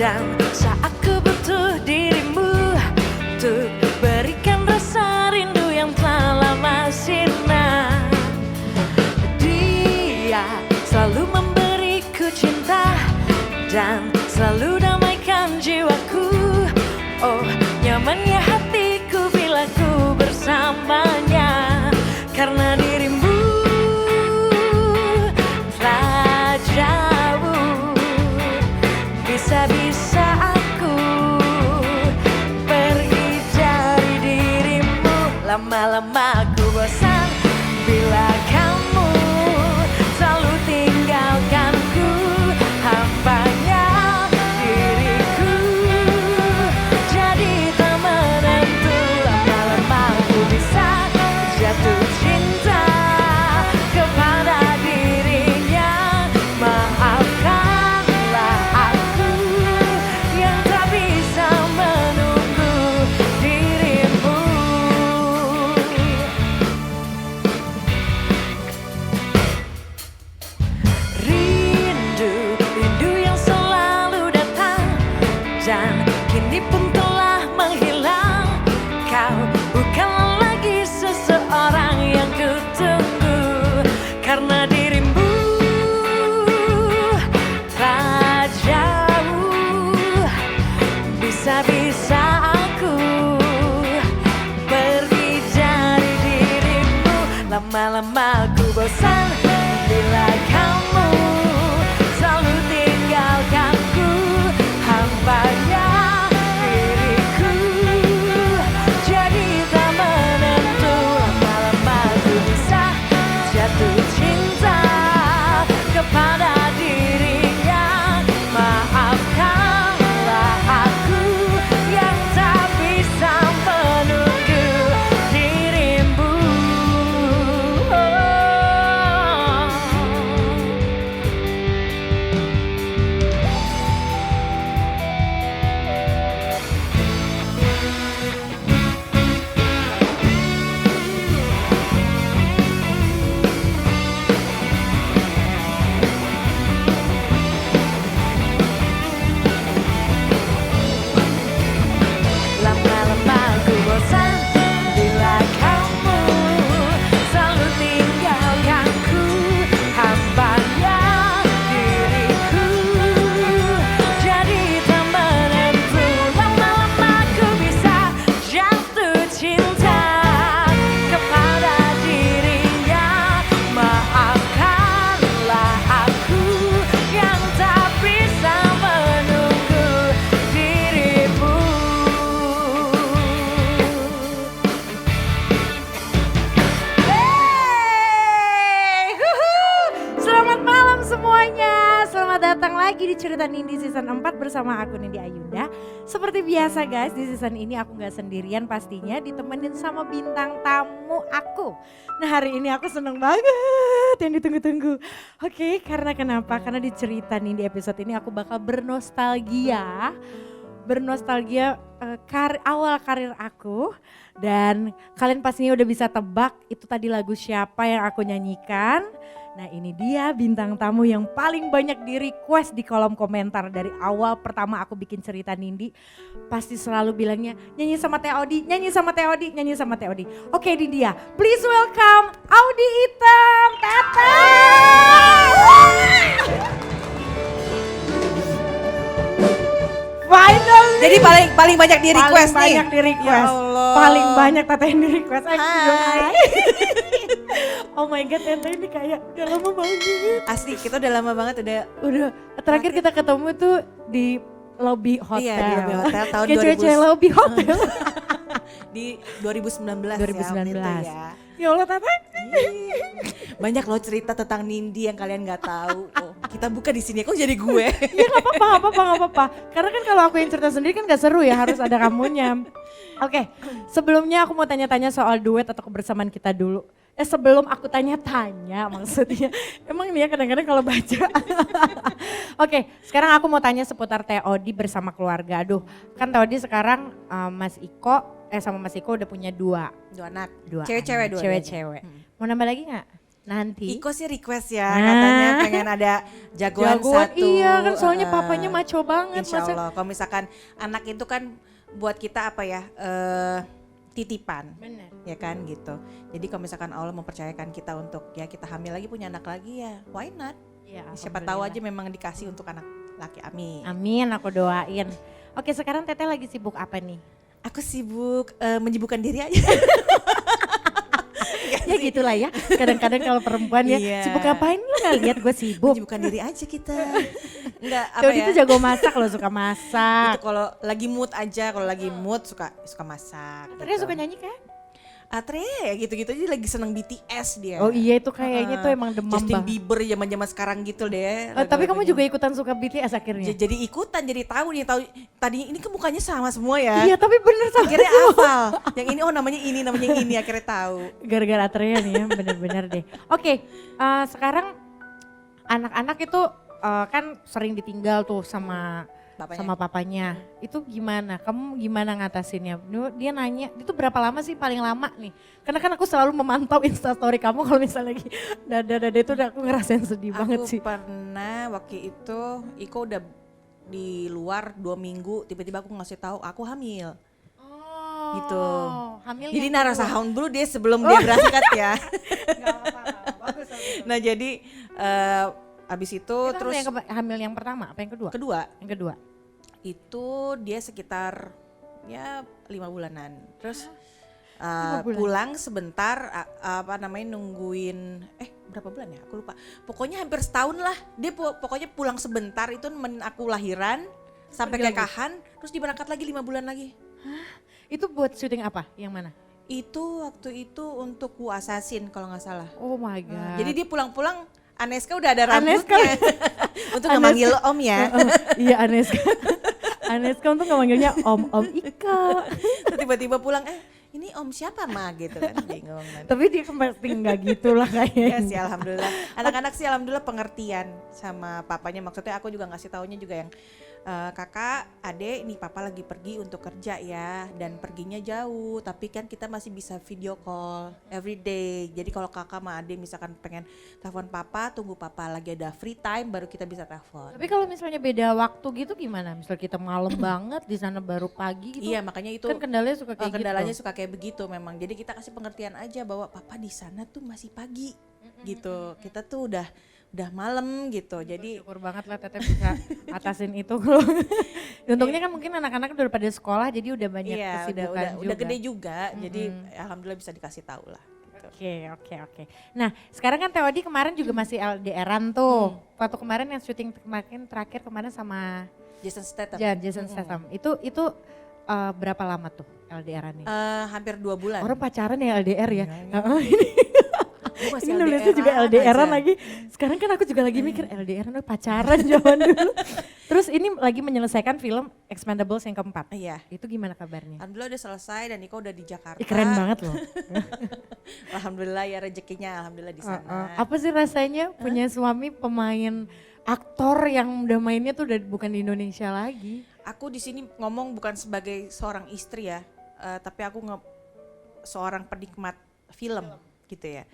Dan saat ku butuh dirimu untuk berikan rasa rindu yang telah lama sirna. Dia selalu memberiku cinta dan selalu damaikan jiwaku. Oh, nyamannya hatiku bila ku bersamanya, karena dirimu telah jauh. Bisa-bisa aku pergi dari dirimu. Lama-lama aku bosan bila kamu selalu tinggalkanku. Hambanya diriku jadi tak menentu. Lama-lama aku bisa jatuh cinta kepada dirinya. Maafkanlah aku yang tak bisa menunggu dirimu. Rindu yang selalu datang dan kini pun telah menghilang. Kau bukanlah lagi seseorang yang kutunggu, karena dirimu telah jauh. Bisa-bisa aku pergi dari dirimu. Lama-lama aku bosan bila kamu selalu tinggalkanku. Hambanya diriku jadi tak menentu. Lama-lama aku bisa jatuh cinta kepada dirinya. Maafkanlah aku yang tak bisa menunggu dirimu. Lama-lama aku bosan bila kamu selalu tinggalkanku. Hambanya diriku jadi tak menentu. Lama-lama aku bisa jatuh cinta kepada dirinya. Maafkanlah aku yang tak bisa menunggu dirimu. Selamat malam semuanya. Selamat datang lagi di Cerita Nindi season 4 bersama aku Nindi Ayunda. Seperti biasa guys, di season ini aku gak sendirian pastinya, ditemenin sama bintang tamu aku. Nah hari ini aku seneng banget yang ditunggu-tunggu. Oke, karena kenapa? Karena di Cerita Nindi episode ini aku bakal bernostalgia awal karir aku. Dan kalian pastinya udah bisa tebak itu tadi lagu siapa yang aku nyanyikan. Nah ini dia bintang tamu yang paling banyak di request di kolom komentar dari awal pertama aku bikin Cerita Nindi. Pasti selalu bilangnya nyanyi sama Teh Odi, nyanyi sama Teh Odi, nyanyi sama Teh Odi. Oke ini dia, please welcome Audy Item, Teteh. Finally. Jadi paling banyak di request paling nih. banyak di request. Ya Allah. Paling banyak Teteh yang di request. Hai. Oh my god, Teteh ini kayak udah lama banget. Asli kita udah lama banget Udah terakhir kita ketemu tuh di lobby hotel. Iya, di lobby hotel tahun Kayak cewek-cewek lobby hotel. di 2019 2019. ya. waktu itu ya. Ya Allah Teteh. Banyak loh cerita tentang Nindi yang kalian nggak tahu. Oh, kita buka di sini kok jadi gue. Ya nggak apa-apa. Karena kan kalau aku yang cerita sendiri kan gak seru ya, harus ada kamunya. Oke, sebelumnya aku mau tanya-tanya soal duet atau kebersamaan kita dulu. Sebelum aku tanya-tanya maksudnya, emang nih ya kadang-kadang kalau baca. Oke, sekarang aku mau tanya seputar Teh Odi bersama keluarga. Aduh, kan Teh Odi sekarang sama Mas Iko udah punya dua Anak. Dua Cewek-cewek anak. dua. Cewek-cewek. Mau nambah lagi nggak? Nanti. Iko sih request ya, katanya pengen ada jagoan satu. Iya kan soalnya papanya maco banget. Insya Allah, kalau misalkan anak itu kan buat kita apa ya, titipan. Bener. Ya kan gitu. Jadi kalau misalkan Allah mempercayakan kita untuk ya kita hamil lagi punya anak lagi ya, why not? Ya, Siapa tahu aja memang dikasih untuk anak laki, amin. Amin, aku doain. Oke, sekarang Teteh lagi sibuk apa nih? Aku sibuk menyibukkan diri aja. Ya gitulah ya, kadang-kadang kalau perempuan ya Iya. sibuk ngapain lu gak lihat gue sibuk. Menyibukkan diri aja kita. Enggak apa Jadi ya. itu jago masak loh, suka Itu masak. kalau lagi mood aja, kalau lagi mood suka masak. Terus suka nyanyi kan? Atre gitu-gitu aja lagi seneng BTS dia. Oh iya itu kayaknya tuh emang demam Justin banget. Bieber zaman-zaman sekarang gitu deh. Tapi kamu lagu-lagunya. juga ikutan suka BTS akhirnya? Jadi ikutan, jadi tahu nih, tahu tadi ini kan mukanya sama semua ya. Iya tapi bener sama. Akhirnya hafal. Yang ini oh namanya yang ini akhirnya tahu. Gara-gara Atreya nih ya, bener-bener deh. Oke, sekarang anak-anak itu kan sering ditinggal tuh sama papanya. Itu gimana? Kamu gimana ngatasinnya? Dia nanya, itu berapa lama sih paling lama nih? Karena kan aku selalu memantau instastory kamu kalau misalnya lagi dada itu udah aku ngerasain sedih banget sih. Aku pernah waktu itu Iko udah di luar 2 minggu, tiba-tiba aku ngasih tahu aku hamil. Oh, Gitu. Hamil Jadi yang nara kedua. sound dulu dia sebelum dia berangkat ya. Nggak apa-apa, bagus. Nah jadi abis itu Itu terus hamil yang pertama, apa yang kedua? kedua Yang kedua. itu dia sekitar ya 5 bulanan. Terus 5 bulan. pulang sebentar nungguin berapa bulan ya aku lupa. Pokoknya hampir setahun lah. Dia pokoknya pulang sebentar itu aku lahiran sampai Pergi lagi? kekahan terus diberangkat lagi 5 bulan lagi. Itu buat syuting apa? Yang mana? Itu waktu itu untuk Wu Assassin kalau nggak salah. Oh my god. Jadi dia pulang-pulang Aneska udah ada Aneska. rambutnya. Untuk nggak manggil Om ya. Iya Aneska. Aneska untuk nggak manggilnya Om Ika. Terus tiba-tiba pulang ini Om siapa Ma gitu kan bingung nanti. Tapi dia pasti nggak gitu lah Ya kayaknya. sih alhamdulillah. Anak-anak sih alhamdulillah pengertian sama papanya. Maksudnya aku juga ngasih taunya juga yang kakak, adek, nih papa lagi pergi untuk kerja ya dan perginya jauh. Tapi kan kita masih bisa video call every day. Jadi kalau kakak sama adek misalkan pengen telepon papa, tunggu papa lagi ada free time baru kita bisa telepon. Tapi kalau misalnya beda waktu gitu gimana? Misal kita malam banget di sana baru pagi gitu. Iya makanya itu Kan kendalanya suka kayak kendalanya gitu. suka kayak begitu memang. Jadi kita kasih pengertian aja bahwa papa di sana tuh masih pagi gitu. Kita tuh udah malam gitu. Jadi Syukur banget lah Teteh bisa atasin itu. Untungnya kan mungkin anak-anak udah pada sekolah jadi udah banyak iya kesibukan udah gede juga. Jadi Mm-mm. alhamdulillah bisa dikasih tahu lah. Gitu. Oke. Nah sekarang kan Teh Odi kemarin juga masih LDR-an tuh. Waktu kemarin yang syuting terakhir kemarin sama Jason Statham. Jason Statham. Itu berapa lama tuh LDR-an nih? Hampir 2 bulan. Orang pacaran ya LDR ya? Iya. Aku masih Ini nulisnya juga LDR-an lagi. Sekarang kan aku juga lagi mikir LDR-an pacaran zaman dulu. Terus ini lagi menyelesaikan film Expendables yang keempat. Iya. Itu gimana kabarnya? Alhamdulillah udah selesai dan Niko udah di Jakarta. Ih, keren banget loh. Alhamdulillah ya rezekinya alhamdulillah di sana. Apa sih rasanya punya suami pemain aktor yang udah mainnya tuh udah bukan di Indonesia lagi? Aku di sini ngomong bukan sebagai seorang istri ya, tapi aku seorang penikmat film gitu ya.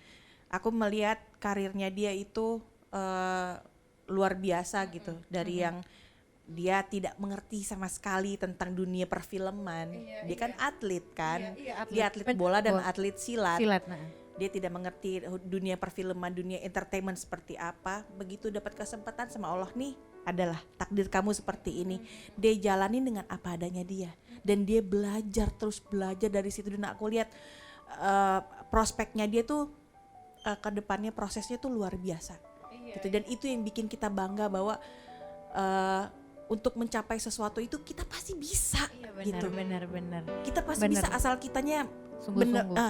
Aku melihat karirnya dia itu luar biasa gitu, dari yang dia tidak mengerti sama sekali tentang dunia perfilman. Dia kan atlet kan, dia atlet bola dan atlet silat. Nah. Dia tidak mengerti dunia perfilman, dunia entertainment seperti apa. Begitu dapat kesempatan sama Allah nih, adalah takdir kamu seperti ini. Dia jalani dengan apa adanya dia, dan dia belajar terus belajar dari situ. Dan aku lihat prospeknya dia tuh ke depannya prosesnya tuh luar biasa. Gitu. Dan itu yang bikin kita bangga bahwa untuk mencapai sesuatu itu kita pasti bisa. Gitu. Benar. Kita pasti bisa asal kitanya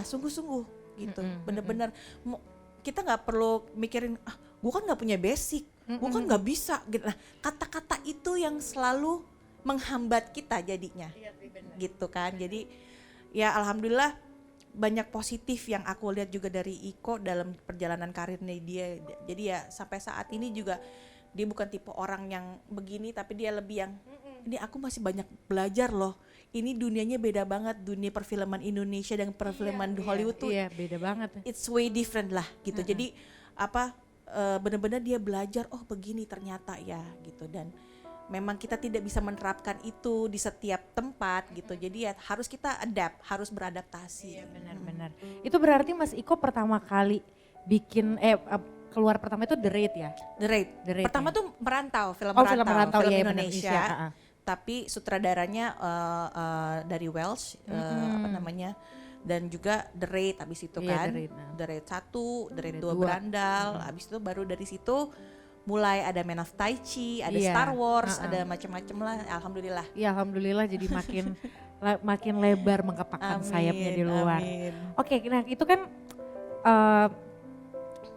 sungguh-sungguh gitu. Bener-bener kita nggak perlu mikirin gue kan nggak punya basic, gue kan nggak bisa gitu. Nah, kata-kata itu yang selalu menghambat kita jadinya. Gitu kan. Jadi ya alhamdulillah banyak positif yang aku lihat juga dari Iko dalam perjalanan karirnya dia. Jadi ya sampai saat ini juga dia bukan tipe orang yang begini, tapi dia lebih yang ini aku masih banyak belajar loh. Ini dunianya beda banget, dunia perfilman Indonesia dan perfilman Hollywood tuh beda banget. It's way different lah gitu. Jadi benar-benar dia belajar, oh begini ternyata ya gitu. Dan memang kita tidak bisa menerapkan itu di setiap tempat gitu. Jadi ya harus kita adapt, harus beradaptasi. Benar. Itu berarti Mas Iko pertama kali bikin keluar pertama itu The Raid ya? The Raid. Pertama tuh Merantau, film Merantau film ya, Indonesia. Tapi sutradaranya dari Welsh, dan juga The Raid abis itu kan. The Raid 1, The Raid 2 Berandal, abis itu baru dari situ mulai ada Man of Tai Chi, ada Star Wars, ada macam-macam lah, alhamdulillah. Iya, alhamdulillah jadi makin lebar mengepakkan sayapnya di luar. Oke, nah itu kan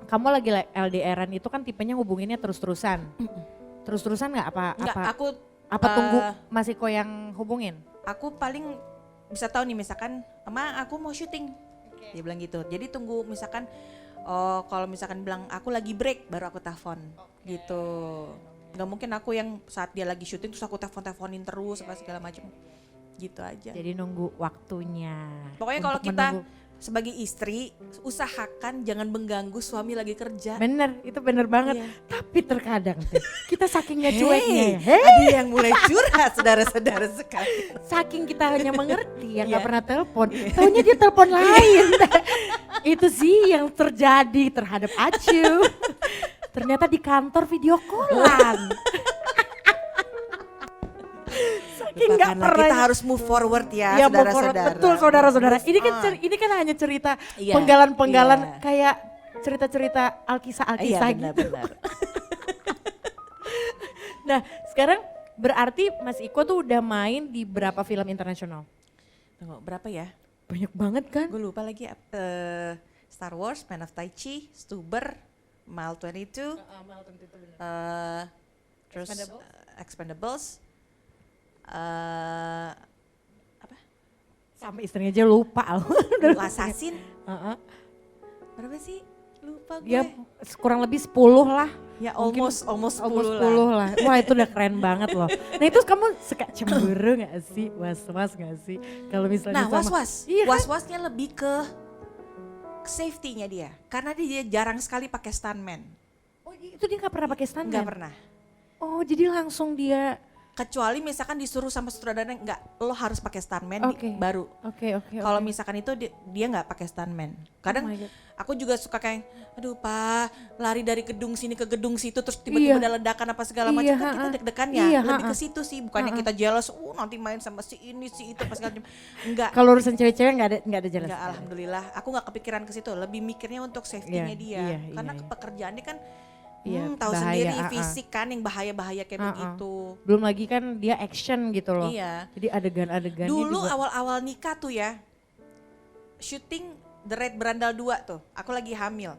kamu lagi LDR-an itu kan tipenya hubunginnya terus-terusan. Terus-terusan nggak apa? Apa tunggu Mas Iko yang hubungin? Aku paling bisa tahu nih misalkan, aku mau syuting, dia bilang gitu. Jadi tunggu misalkan, kalau misalkan bilang aku lagi break, baru aku telepon gitu. Gak mungkin aku yang saat dia lagi syuting terus aku teleponin terus apa segala macam, gitu aja. Jadi nunggu waktunya. Pokoknya kalau kita sebagai istri usahakan jangan mengganggu suami lagi kerja. Bener, itu bener banget. Tapi terkadang kita saking gak cueknya. Ada yang mulai curhat saudara-saudara sekali. Saking kita hanya mengerti yang gak pernah telepon, taunya dia telepon lain. Itu sih yang terjadi terhadap Acu. Ternyata di kantor video call-an. Enggak pernah. Kita harus move forward ya saudara-saudara. Betul saudara-saudara. Ini kan hanya cerita penggalan-penggalan kayak cerita-cerita Alkisah-Alkisah gitu. Benar. Nah sekarang berarti Mas Iko tuh udah main di berapa film internasional? Tunggu, berapa ya? Banyak banget kan? Gue lupa lagi. Star Wars, Man of Tai Chi, Stuber, Mile 22, terus Expendables. Apa? Sampai istrinya aja lupa loh. Assassin. Berapa sih? Lupa gue. Ya kurang lebih 10 lah. Ya almost 10 lah. Wah itu udah keren banget loh. Nah itu kamu suka cemburu gak sih? Was-was gak sih? Kalau misalnya was-was. Iya, Was-wasnya lebih ke safety-nya dia. Karena dia jarang sekali pakai stuntman. Oh itu dia gak pernah pakai stuntman? Gak pernah. Oh jadi langsung dia. Kecuali misalkan disuruh sama sutradara, enggak, lo harus pakai stuntman baru. Oke. Kalau misalkan itu dia nggak pakai stuntman. Kadang aku juga suka kayak, aduh Pak, lari dari gedung sini ke gedung situ terus tiba-tiba ada ledakan apa segala macam, kan kita deg-degan ya. Lebih ke situ sih, bukannya kita jealous, nanti main sama si ini si itu pas segala macam. Enggak. Kalau urusan cewek-cewek nggak ada jelas. Enggak, alhamdulillah. Aku nggak kepikiran ke situ. Lebih mikirnya untuk safety-nya dia. Karena pekerjaannya kan tahu sendiri fisik kan yang bahaya-bahaya kayak begitu. Belum lagi kan dia action gitu loh. Iya. Jadi adegan-adegannya dulu juga. awal-awal nikah tuh ya, syuting The Raid Berandal 2 tuh, aku lagi hamil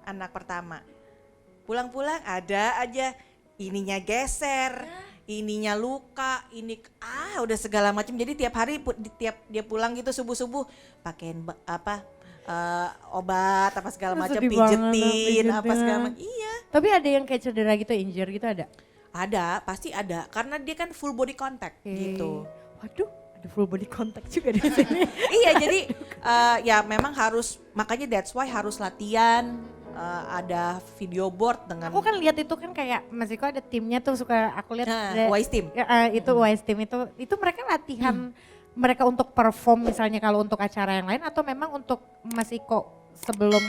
anak pertama. Pulang-pulang ada aja ininya geser, ininya luka, ini udah segala macam. Jadi tiap hari tiap dia pulang gitu subuh-subuh pakein obat apa segala macam, pijetin apa segala macam. Iya. Tapi ada yang kayak cedera gitu, injure gitu ada? Ada, pasti ada. Karena dia kan full body contact gitu. Waduh, ada full body contact juga di sini. Iya, jadi ya memang harus, makanya that's why harus latihan. Ada video board dengan. Aku kan lihat itu kan kayak Mas Iko ada timnya tuh, suka aku lihat. Wise Team. Itu Wise Team itu mereka latihan mereka untuk perform misalnya kalau untuk acara yang lain, atau memang untuk Mas Iko sebelum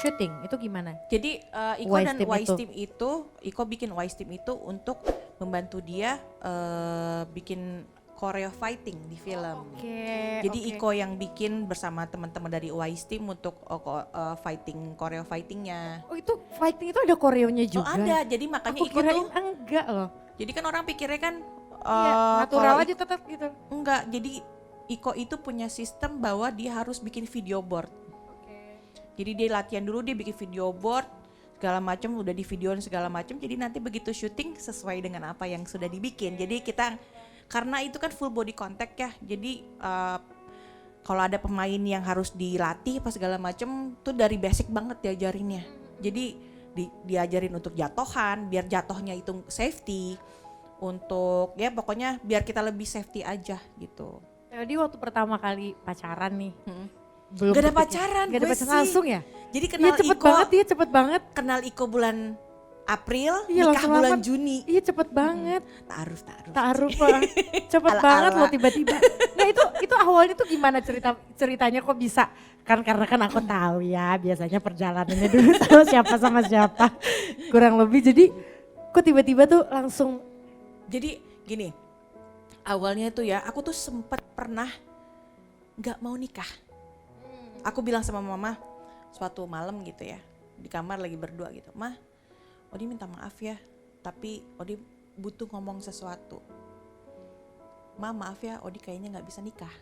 syuting itu gimana? Jadi Iko Wise dan Team Wise itu. Team itu, Iko bikin Wise Team itu untuk membantu dia bikin choreo fighting di film. Jadi Iko yang bikin bersama teman-teman dari Wise Team untuk fighting choreo fightingnya. Oh itu fighting itu ada koreonya Oh juga? ada, jadi makanya Aku Iko kirain tuh. enggak loh. Jadi kan orang pikirnya kan Iya, natural kalau aja tetap gitu. enggak, jadi Iko itu punya sistem bahwa dia harus bikin video board. Jadi dia latihan dulu, dia bikin video board segala macam, udah di videoin segala macam. Jadi nanti begitu syuting sesuai dengan apa yang sudah dibikin. Jadi kita karena itu kan full body contact ya. Jadi kalau ada pemain yang harus dilatih pas segala macam tuh dari basic banget diajarinnya. Jadi diajarin untuk jatuhan, biar jatuhnya itu safety. Untuk ya pokoknya biar kita lebih safety aja gitu. Jadi waktu pertama kali pacaran nih, Gak belum ada kepikiran. pacaran, Gak ada gue pacaran sih. langsung ya? Jadi Iya kenal cepet Iko, banget, iya cepet banget. kenal Iko bulan April, Iya, nikah langsung bulan lama. Juni. Iya cepet banget. Taaruf. Taaruf lah. Cepet Ala-ala. banget loh tiba-tiba. Nah itu awalnya tuh gimana ceritanya kok bisa? Kan karena kan aku tahu ya biasanya perjalanannya dulu sama siapa. Kurang lebih jadi kok tiba-tiba tuh langsung. Jadi gini, awalnya tuh ya aku tuh sempet pernah gak mau nikah. Aku bilang sama mama suatu malam gitu ya, di kamar lagi berdua gitu. Mah, Odi minta maaf ya, tapi Odi butuh ngomong sesuatu. Ma maaf ya, Odi kayaknya gak bisa nikah.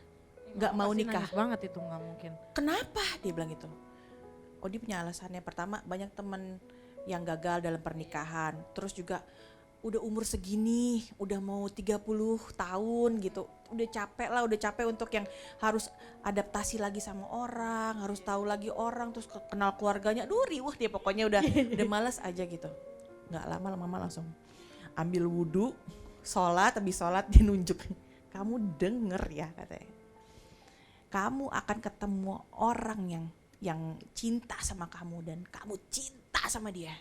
Gak mau Pasti nikah. nangis banget itu nggak mungkin. Kenapa? Dia bilang gitu. Odi punya alasannya. Pertama, banyak temen yang gagal dalam pernikahan. Terus juga udah umur segini, udah mau 30 tahun gitu. Udah capek untuk yang harus adaptasi lagi sama orang, harus tahu lagi orang, terus kenal keluarganya. Aduh riuh dia pokoknya udah malas aja gitu. Nggak lama mama langsung ambil wudhu, habis sholat dia nunjuk. Kamu denger ya katanya. Kamu akan ketemu orang yang cinta sama kamu dan kamu cinta sama dia.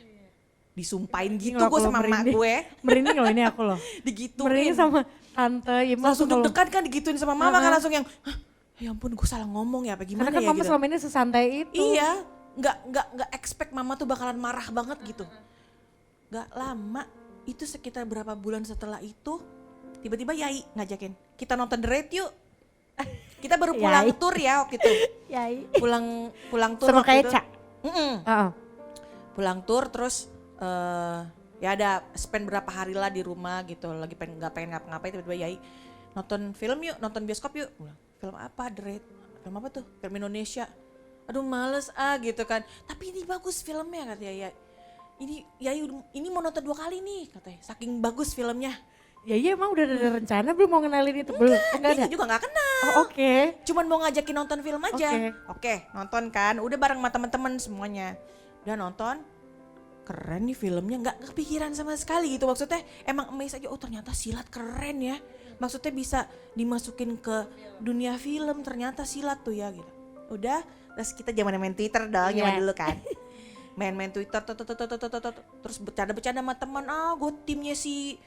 Disumpahin gitu gue sama emak gue. Merinding loh ini aku loh. Digituin. Merinding sama tante. Ya, langsung kalau- deg-degan kan digituin sama mama kan langsung yang, "Hah, ya ampun gue salah ngomong ya apa gimana Karena kan ya mama gitu." selama ini sesantai itu. Iya, nggak expect mama tuh bakalan marah banget gitu. Nggak lama, itu sekitar berapa bulan setelah itu, tiba-tiba Yai ngajakin, kita nonton The Raid yuk. Kita baru pulang Yai. tour ya waktu itu. Yai. Pulang tour Sama waktu kayak itu. Ca. Heeh. Pulang tour terus ya ada spend berapa hari lah di rumah gitu, lagi nggak pengen ngapa-ngapain, tiba-tiba Yai nonton film yuk, nonton bioskop yuk. Film apa? The Raid. Film apa tuh? Film Indonesia. Aduh males gitu kan. Tapi ini bagus filmnya katanya Yai. Ini mau nonton 2 kali nih katanya. Saking bagus filmnya. Ya iya emang udah ada rencana belum mau kenalin itu? Belum. Enggak ada. Dia juga nggak kenal. Oh, oke. Cuman mau ngajakin nonton film aja. Oke. Nonton kan. Udah bareng sama teman-teman semuanya. Udah nonton. Keren nih filmnya, nggak kepikiran sama sekali gitu. Maksudnya emang amazed aja, oh ternyata silat keren ya. Maksudnya bisa dimasukin ke dunia film, ternyata silat tuh ya gitu. Udah, terus kita zaman main Twitter dong, zaman dulu kan. Main Twitter, terus bercanda-bercanda sama teman, gue timnya si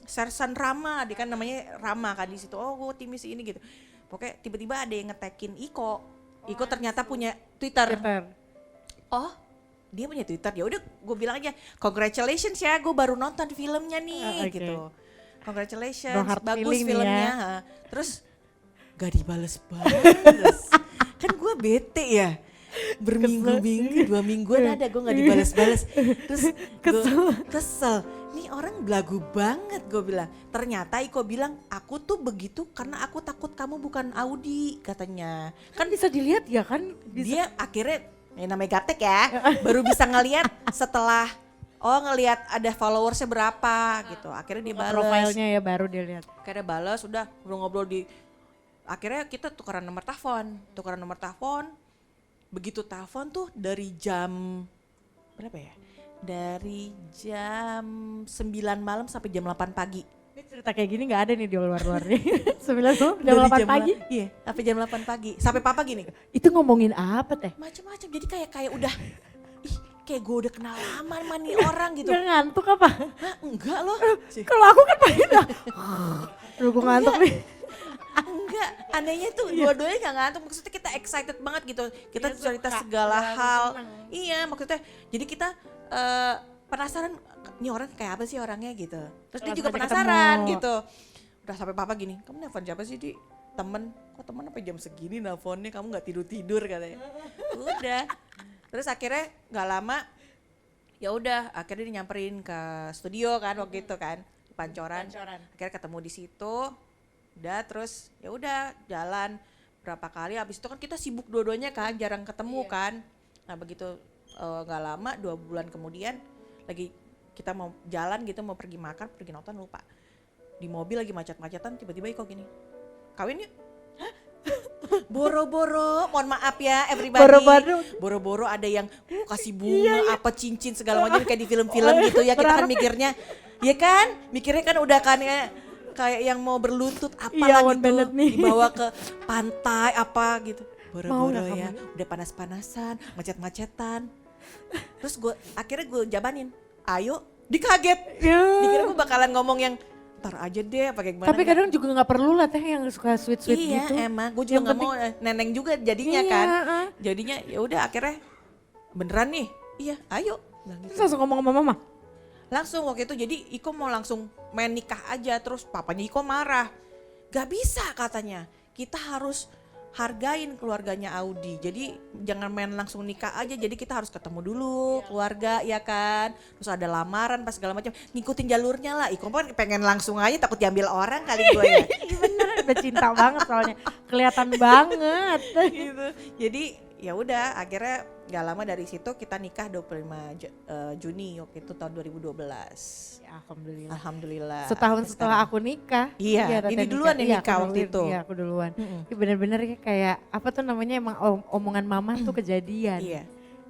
Sersan Rama, dia kan namanya Rama kan di situ. Oh, gue timnya si ini gitu. Pokoknya tiba-tiba ada yang nge-tagin Iko. Iko ternyata punya Twitter. Oh, dia punya Twitter. Ya udah, gue bilang aja, congratulations ya, gue baru nonton filmnya nih gitu. Congratulations, No hard bagus feeling filmnya. ya. Terus gak dibales. Kan gue bete ya. Berminggu-minggu, 2 mingguan ada gue gak dibales-bales. Terus kesel. Nih orang belagu banget gue bilang. Ternyata Iko bilang, aku tuh begitu karena aku takut kamu bukan Audi katanya. Kan bisa dilihat ya kan? Dia akhirnya, ya namanya gaptek ya, baru bisa ngelihat setelah ngelihat ada followersnya berapa gitu. Akhirnya dia balas. Profilnya ya baru dia lihat. Akhirnya balas, udah ngobrol-ngobrol akhirnya kita tukeran nomor telepon. Begitu telepon tuh dari jam berapa ya? Dari jam 9 malam sampai jam 8 pagi. Ini cerita kayak gini gak ada nih di luar-luar nih. 9 malam, jam 8 pagi. Iya, sampai jam 8 pagi. Sampai papa gini. Itu ngomongin apa teh? Macam-macam. Jadi kayak udah kayak gue udah kenal lama sama nih orang gitu. Gak ngantuk apa? Hah, enggak loh. Kalau aku kan pasti dah. Aduh gue ngantuk nih. Enggak, anehnya tuh dua-duanya gak ngantuk. Maksudnya kita excited banget gitu. Kita cerita segala hal. Iya, maksudnya jadi kita penasaran, nih orang kayak apa sih orangnya gitu. Terus dia juga penasaran gitu. Udah sampai papa gini, kamu nelfon siapa sih Di? Temen, kok temen apa jam segini nelfonnya, kamu gak tidur-tidur katanya. Udah, terus akhirnya gak lama, ya udah akhirnya dia nyamperin ke studio kan waktu itu kan, Pancoran. Akhirnya ketemu di situ, udah terus ya udah jalan berapa kali, habis itu kan kita sibuk dua-duanya kan, jarang ketemu kan. Nah begitu gak lama 2 bulan kemudian lagi kita mau jalan gitu, mau pergi makan, pergi nonton lupa. Di mobil lagi macet-macetan, tiba-tiba Iko gini, kawin yuk. Boro-boro, mohon maaf ya everybody. Boro-boro ada yang kasih bunga, apa cincin segala macam kayak di film-film gitu ya. Kita kan mikirnya, ya kan? Mikirnya kan udah kan ya, kayak yang mau berlutut apalah gitu, dibawa ke pantai apa gitu. Boro-boro ya, udah panas-panasan, macet-macetan. Terus akhirnya gue jabanin, ayo, dikaget. Dikira gue bakalan ngomong yang ntar aja deh apa kayak gimana. Tapi kadang juga gak perlu lah teh yang suka sweet-sweet gitu. Iya emang, gue juga gak mau neneng juga jadinya kan. Jadinya ya udah akhirnya beneran nih, iya ayo. Gitu. Terus langsung ngomong sama mama? Langsung waktu itu, jadi Iko mau langsung main nikah aja, terus papanya Iko marah. Gak bisa katanya, kita harus hargain keluarganya Audi. Jadi jangan main langsung nikah aja, jadi kita harus ketemu dulu keluarga ya kan. Terus ada lamaran pas segala macam, ngikutin jalurnya lah. Iko kan pengen langsung aja, takut diambil orang kali gue ya. Iya bener, udah cinta banget soalnya, kelihatan banget. Gitu. Jadi ya udah akhirnya gak lama dari situ kita nikah 25 Juni waktu itu tahun 2012. Ya, Alhamdulillah. Alhamdulillah. Setahun setelah aku nikah. Iya, ini duluan yang nikah waktu itu. Iya, aku duluan. Bener-bener kayak apa tuh namanya, emang omongan mama tuh kejadian. Iya.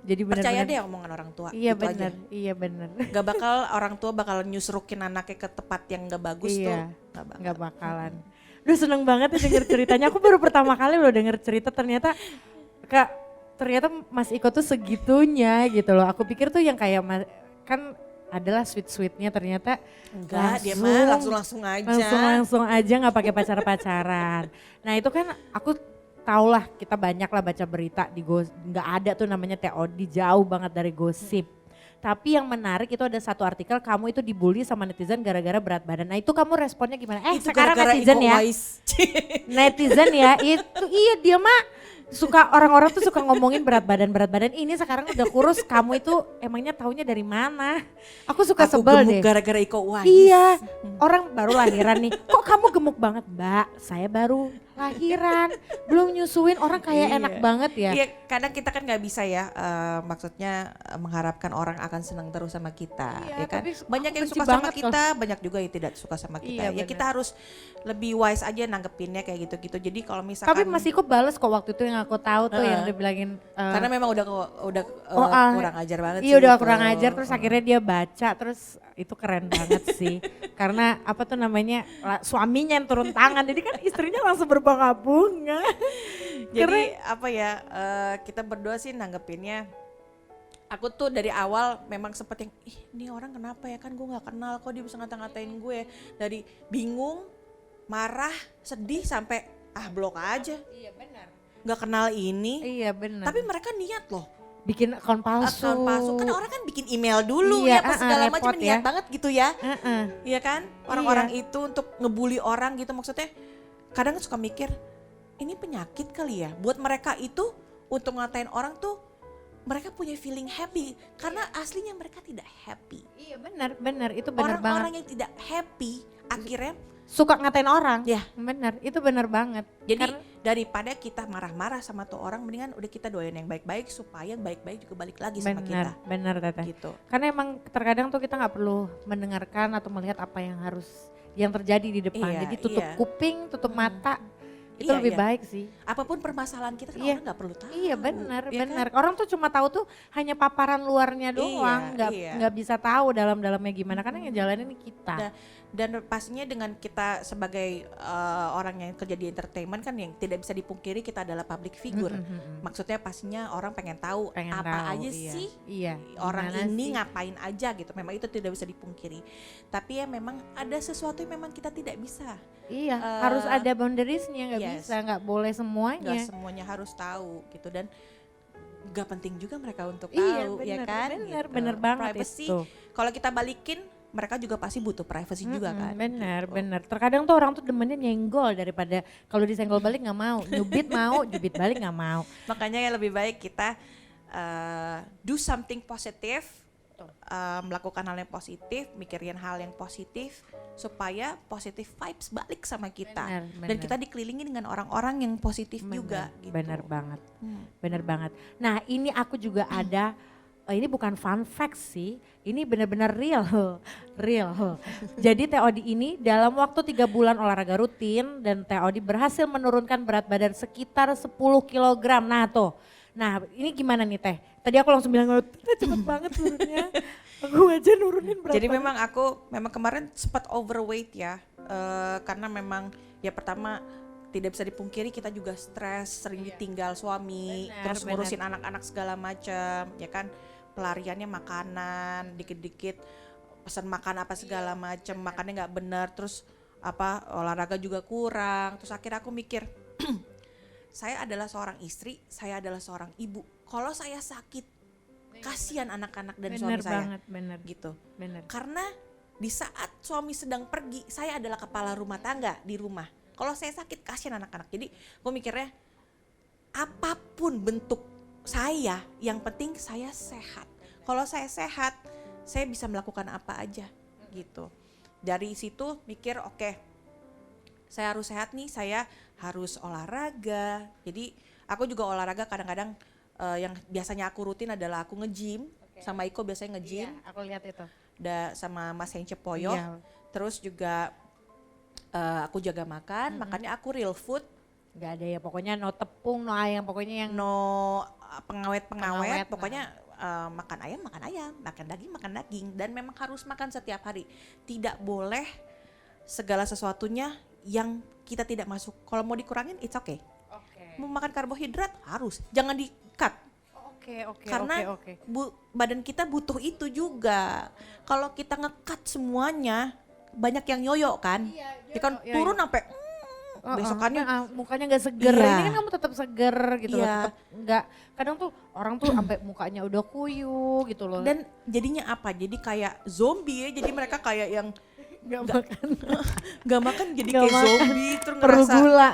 Jadi percaya deh omongan orang tua. Iya gitu bener, aja. iya bener. Gak bakal orang tua bakal nyusrukin anaknya ke tempat yang gak bagus tuh. Gak bakalan. Duh seneng banget ya denger ceritanya. Aku baru pertama kali loh denger cerita, ternyata Mas Iko tuh segitunya gitu loh. Aku pikir tuh yang kayak kan adalah sweet-sweetnya, ternyata enggak, dia mah langsung aja. Langsung aja gak pakai pacaran. Nah itu kan aku tau lah, kita banyak lah baca berita di nggak ada tuh namanya TOD, jauh banget dari gosip. Tapi yang menarik itu ada satu artikel, kamu itu dibully sama netizen gara-gara berat badan. Nah itu kamu responnya gimana? Itu Sekarang gara-gara netizen ya, netizen ya, itu iya dia mah suka, orang-orang tuh suka ngomongin berat badan. Ini sekarang udah kurus, kamu itu emangnya taunya dari mana? Aku suka sebel deh. Gara-gara Iko Uwais. Iya, orang baru lahiran nih, kok kamu gemuk banget? Mbak, saya baru lahiran, belum nyusuin, orang kayak enak banget ya. Iya, kadang kita kan nggak bisa ya, maksudnya mengharapkan orang akan senang terus sama kita, ya kan? Banyak yang suka sama kita, banyak juga yang tidak suka sama kita. Ya kita harus lebih wise aja nanggepinnya kayak gitu-gitu. Jadi kalau misalkan. Tapi Mas Iko bales kok waktu itu yang aku tahu tuh yang dia bilangin. Karena memang udah kurang ajar banget sih. Iya udah itu. kurang ajar, terus akhirnya dia baca, terus itu keren banget sih. Karena apa tuh namanya, suaminya yang turun tangan, jadi kan istrinya langsung berbunga-bunga. Jadi apa ya, kita berdua sih nanggepinnya, aku tuh dari awal memang sempet yang, ih ini orang kenapa ya, kan gue gak kenal kok dia bisa ngata-ngatain gue. Dari bingung, marah, sedih sampai blok aja. Iya benar. Gak kenal ini. Iya benar. Tapi mereka niat loh. Bikin akun palsu. Kan orang kan bikin email dulu ya, pas segala macam niat banget gitu ya. Iya kan, orang-orang itu untuk ngebully orang gitu, maksudnya kadang suka mikir, ini penyakit kali ya. Buat mereka itu untuk ngatain orang tuh, mereka punya feeling happy, karena aslinya mereka tidak happy. Iya benar, itu benar banget. Orang-orang yang tidak happy akhirnya suka ngatain orang. Ya benar, itu benar banget. Jadi daripada kita marah-marah sama tuh orang, mendingan udah kita doain yang baik-baik supaya baik-baik juga balik lagi sama kita. Benar Teteh. Gitu. Karena emang terkadang tuh kita nggak perlu mendengarkan atau melihat apa yang terjadi di depan. Jadi tutup kuping, tutup mata. Itu lebih baik sih. Apapun permasalahan kita kan Iya. orang nggak perlu tahu. Iya benar, ya benar. kan? Orang tuh cuma tahu tuh hanya paparan luarnya doang, Iya. nggak bisa tahu dalam-dalamnya gimana karena yang jalanin kita. Dan pastinya dengan kita sebagai orang yang kerja di entertainment kan yang tidak bisa dipungkiri kita adalah public figure. Maksudnya pastinya orang pengen tahu Pengen apa tahu, aja iya. sih Iya, orang gimana ini sih? ngapain aja gitu. Memang itu tidak bisa dipungkiri. Tapi ya memang ada sesuatu yang memang kita tidak bisa. Iya, harus ada boundariesnya, nggak yes. bisa, nggak boleh semuanya. Nggak semuanya harus tahu gitu dan gak penting juga mereka untuk Iya, tahu bener, ya kan. bener, gitu. bener banget Privacy, itu. kalau kita balikin mereka juga pasti butuh privacy juga kan. Bener, gitu. bener. Terkadang tuh orang tuh demennya nyenggol daripada kalau disenggol balik nggak mau, nyubit mau, jubit balik nggak mau. Makanya ya lebih baik kita do something positif, melakukan hal yang positif, mikirin hal yang positif supaya positive vibes balik sama kita. Bener, Dan bener. kita dikelilingi dengan orang-orang yang positif juga gitu. Bener banget, bener banget. Nah ini aku juga ada, ini bukan fun fact sih, ini bener-bener real, real. Jadi TOD ini dalam waktu 3 bulan olahraga rutin dan TOD berhasil menurunkan berat badan sekitar 10 kg. Nah tuh, nah ini gimana nih Teh? Tadi aku langsung bilang, cepet banget turunnya. Aku aja nurunin berat Jadi badan. memang kemarin sempat overweight ya, karena memang ya pertama tidak bisa dipungkiri kita juga stres, sering ditinggal suami, Benar, terus ngurusin anak-anak segala macam, ya kan pelariannya makanan, dikit-dikit pesan makan apa segala macam, makannya nggak benar, terus apa olahraga juga kurang, terus akhirnya aku mikir, saya adalah seorang istri, saya adalah seorang ibu, kalau saya sakit kasihan anak-anak dan suami Bener saya banget, bener, gitu. bener. Karena di saat suami sedang pergi, saya adalah kepala rumah tangga di rumah. Kalau saya sakit, kasihan anak-anak. Jadi gue mikirnya, apapun bentuk saya, yang penting saya sehat. Kalau saya sehat, saya bisa melakukan apa aja gitu. Dari situ mikir, oke, saya harus sehat nih, saya harus olahraga. Jadi aku juga olahraga kadang-kadang yang biasanya aku rutin adalah aku nge-gym. Sama Iko biasanya nge-gym. Iya, aku lihat itu. Sama Mas Hence Poyo, Iya. terus juga aku jaga makan, makannya aku real food, Gak ada ya pokoknya no tepung, no ayam, pokoknya yang no pengawet, Pengawet, pokoknya makan ayam, makan daging, dan memang harus makan setiap hari. Tidak boleh segala sesuatunya yang kita tidak masuk. Kalau mau dikurangin, it's okay. Mau makan karbohidrat harus, jangan di-cut. Oke. Karena badan kita butuh itu juga. Kalau kita nge-cut semuanya, banyak yang yoyo kan. Ya kan turun sampai besokannya mukanya nggak seger. Iya. Ini kan kamu tetap seger gitu loh, Iya. tetap nggak. Kadang tuh orang tuh sampai mukanya udah kuyu gitu loh. dan jadinya apa? Jadi kayak zombie ya. Jadi mereka kayak yang nggak makan nggak makan jadi Nggak kayak makan. zombie terus perlu ngerasa gula.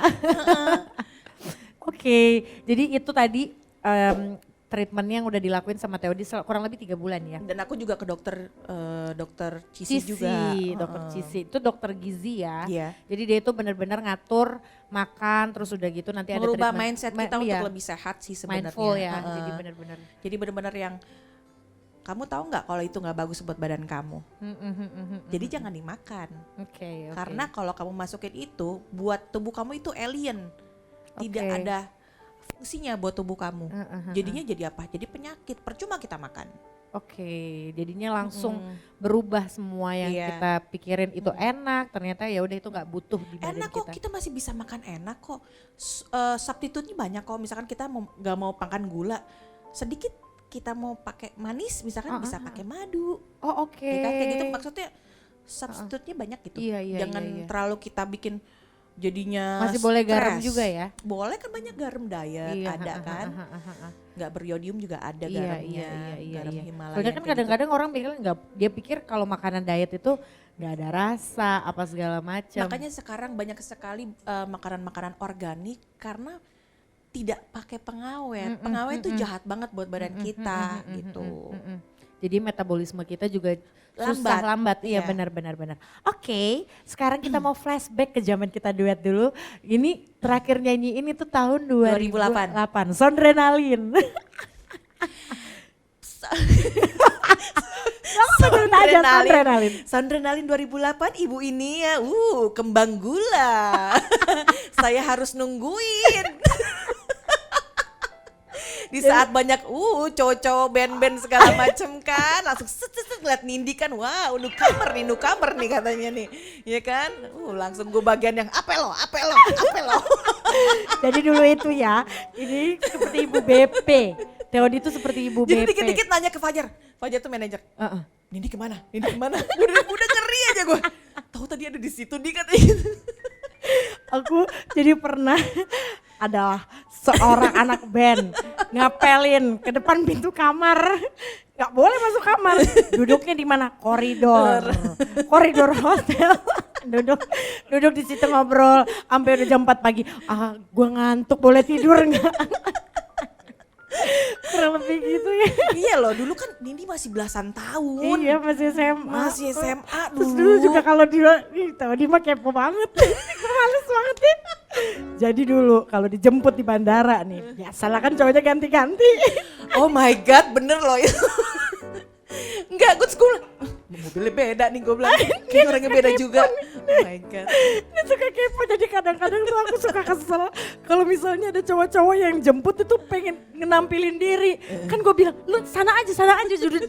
Oke, jadi itu tadi treatment yang udah dilakuin sama Theody kurang lebih 3 bulan ya. dan aku juga ke dokter Cici juga. dokter Cici itu dokter gizi ya. Iya. Jadi dia itu benar-benar ngatur makan terus udah gitu nanti ada Merubah treatment. mindset kita Iya, untuk lebih sehat sih sebenarnya. mindful ya. Heeh. Jadi benar-benar. Jadi benar-benar yang kamu tahu nggak kalau itu nggak bagus buat badan kamu. Jadi jangan dimakan. Oke. Karena kalau kamu masukin itu buat tubuh kamu itu alien. Tidak Oke. ada fungsinya buat tubuh kamu. Jadinya jadi apa? Jadi penyakit. Percuma kita makan. Oke, jadinya langsung berubah semua yang Iya. kita pikirin itu enak, ternyata ya udah itu nggak butuh di badan Enak kok, kita. kita masih bisa makan enak kok. Substitutnya banyak kok. Misalkan kita nggak mau makan gula, sedikit kita mau pakai manis, misalkan bisa pakai madu. Oh oke. Ya kan? Kayak gitu maksudnya substitutnya banyak gitu. Iya, Jangan iya. terlalu kita bikin jadinya Masih boleh garam stres. juga ya? Boleh kan, banyak garam diet Iya, ada kan. Nggak beriodium juga ada garamnya. Garam Himalaya. Soalnya kan kadang-kadang orang dia pikir kalau makanan diet itu nggak ada rasa apa segala macam. Makanya sekarang banyak sekali makanan-makanan organik karena tidak pakai pengawet. Pengawet itu jahat banget buat badan kita gitu. Jadi metabolisme kita juga susah lambat. Iya, Iya. benar. Oke, sekarang kita mau flashback ke zaman kita duet dulu. Ini terakhir nyanyi ini tuh tahun 2008. Sondrenalin. Soundrenalin 2008 ibu ini ya, kembang gula. Saya harus nungguin. Di saat banyak cowok-cowok band-band segala macem kan, langsung set ngeliat Nindi kan, wow newcomer nih katanya nih, ya kan, langsung gue bagian yang apelo. Jadi dulu itu ya, ini seperti ibu BP. Teodi itu seperti ibu Jadi BP. dikit-dikit nanya ke Fajar tuh manajer, Nindi kemana? Udah ngeri aja gue, tahu tadi ada di situ di katanya gitu. Aku jadi pernah adalah seorang anak band ngapelin ke depan pintu kamar, nggak boleh masuk kamar, duduknya di mana? Koridor hotel. duduk di situ ngobrol sampai udah jam 4 pagi. Gue ngantuk, boleh tidur nggak? Kurang lebih gitu ya. Iya loh, dulu kan Nindi masih belasan tahun. Iya, masih SMA. Masih SMA dulu. Terus dulu juga kalau dia mah kepo banget. Males banget ya. Jadi dulu kalau dijemput di bandara nih, biasalah kan cowoknya ganti-ganti. Oh my God, bener loh itu. Enggak, gue sekolah. Mobilnya beda nih, gue bilang. Ini orangnya beda juga. Oh my God. Dia suka kepo, jadi kadang-kadang tuh aku suka kesel. Kalau misalnya ada cowok-cowok yang jemput itu pengen nampilin diri. Kan gue bilang, lu sana aja,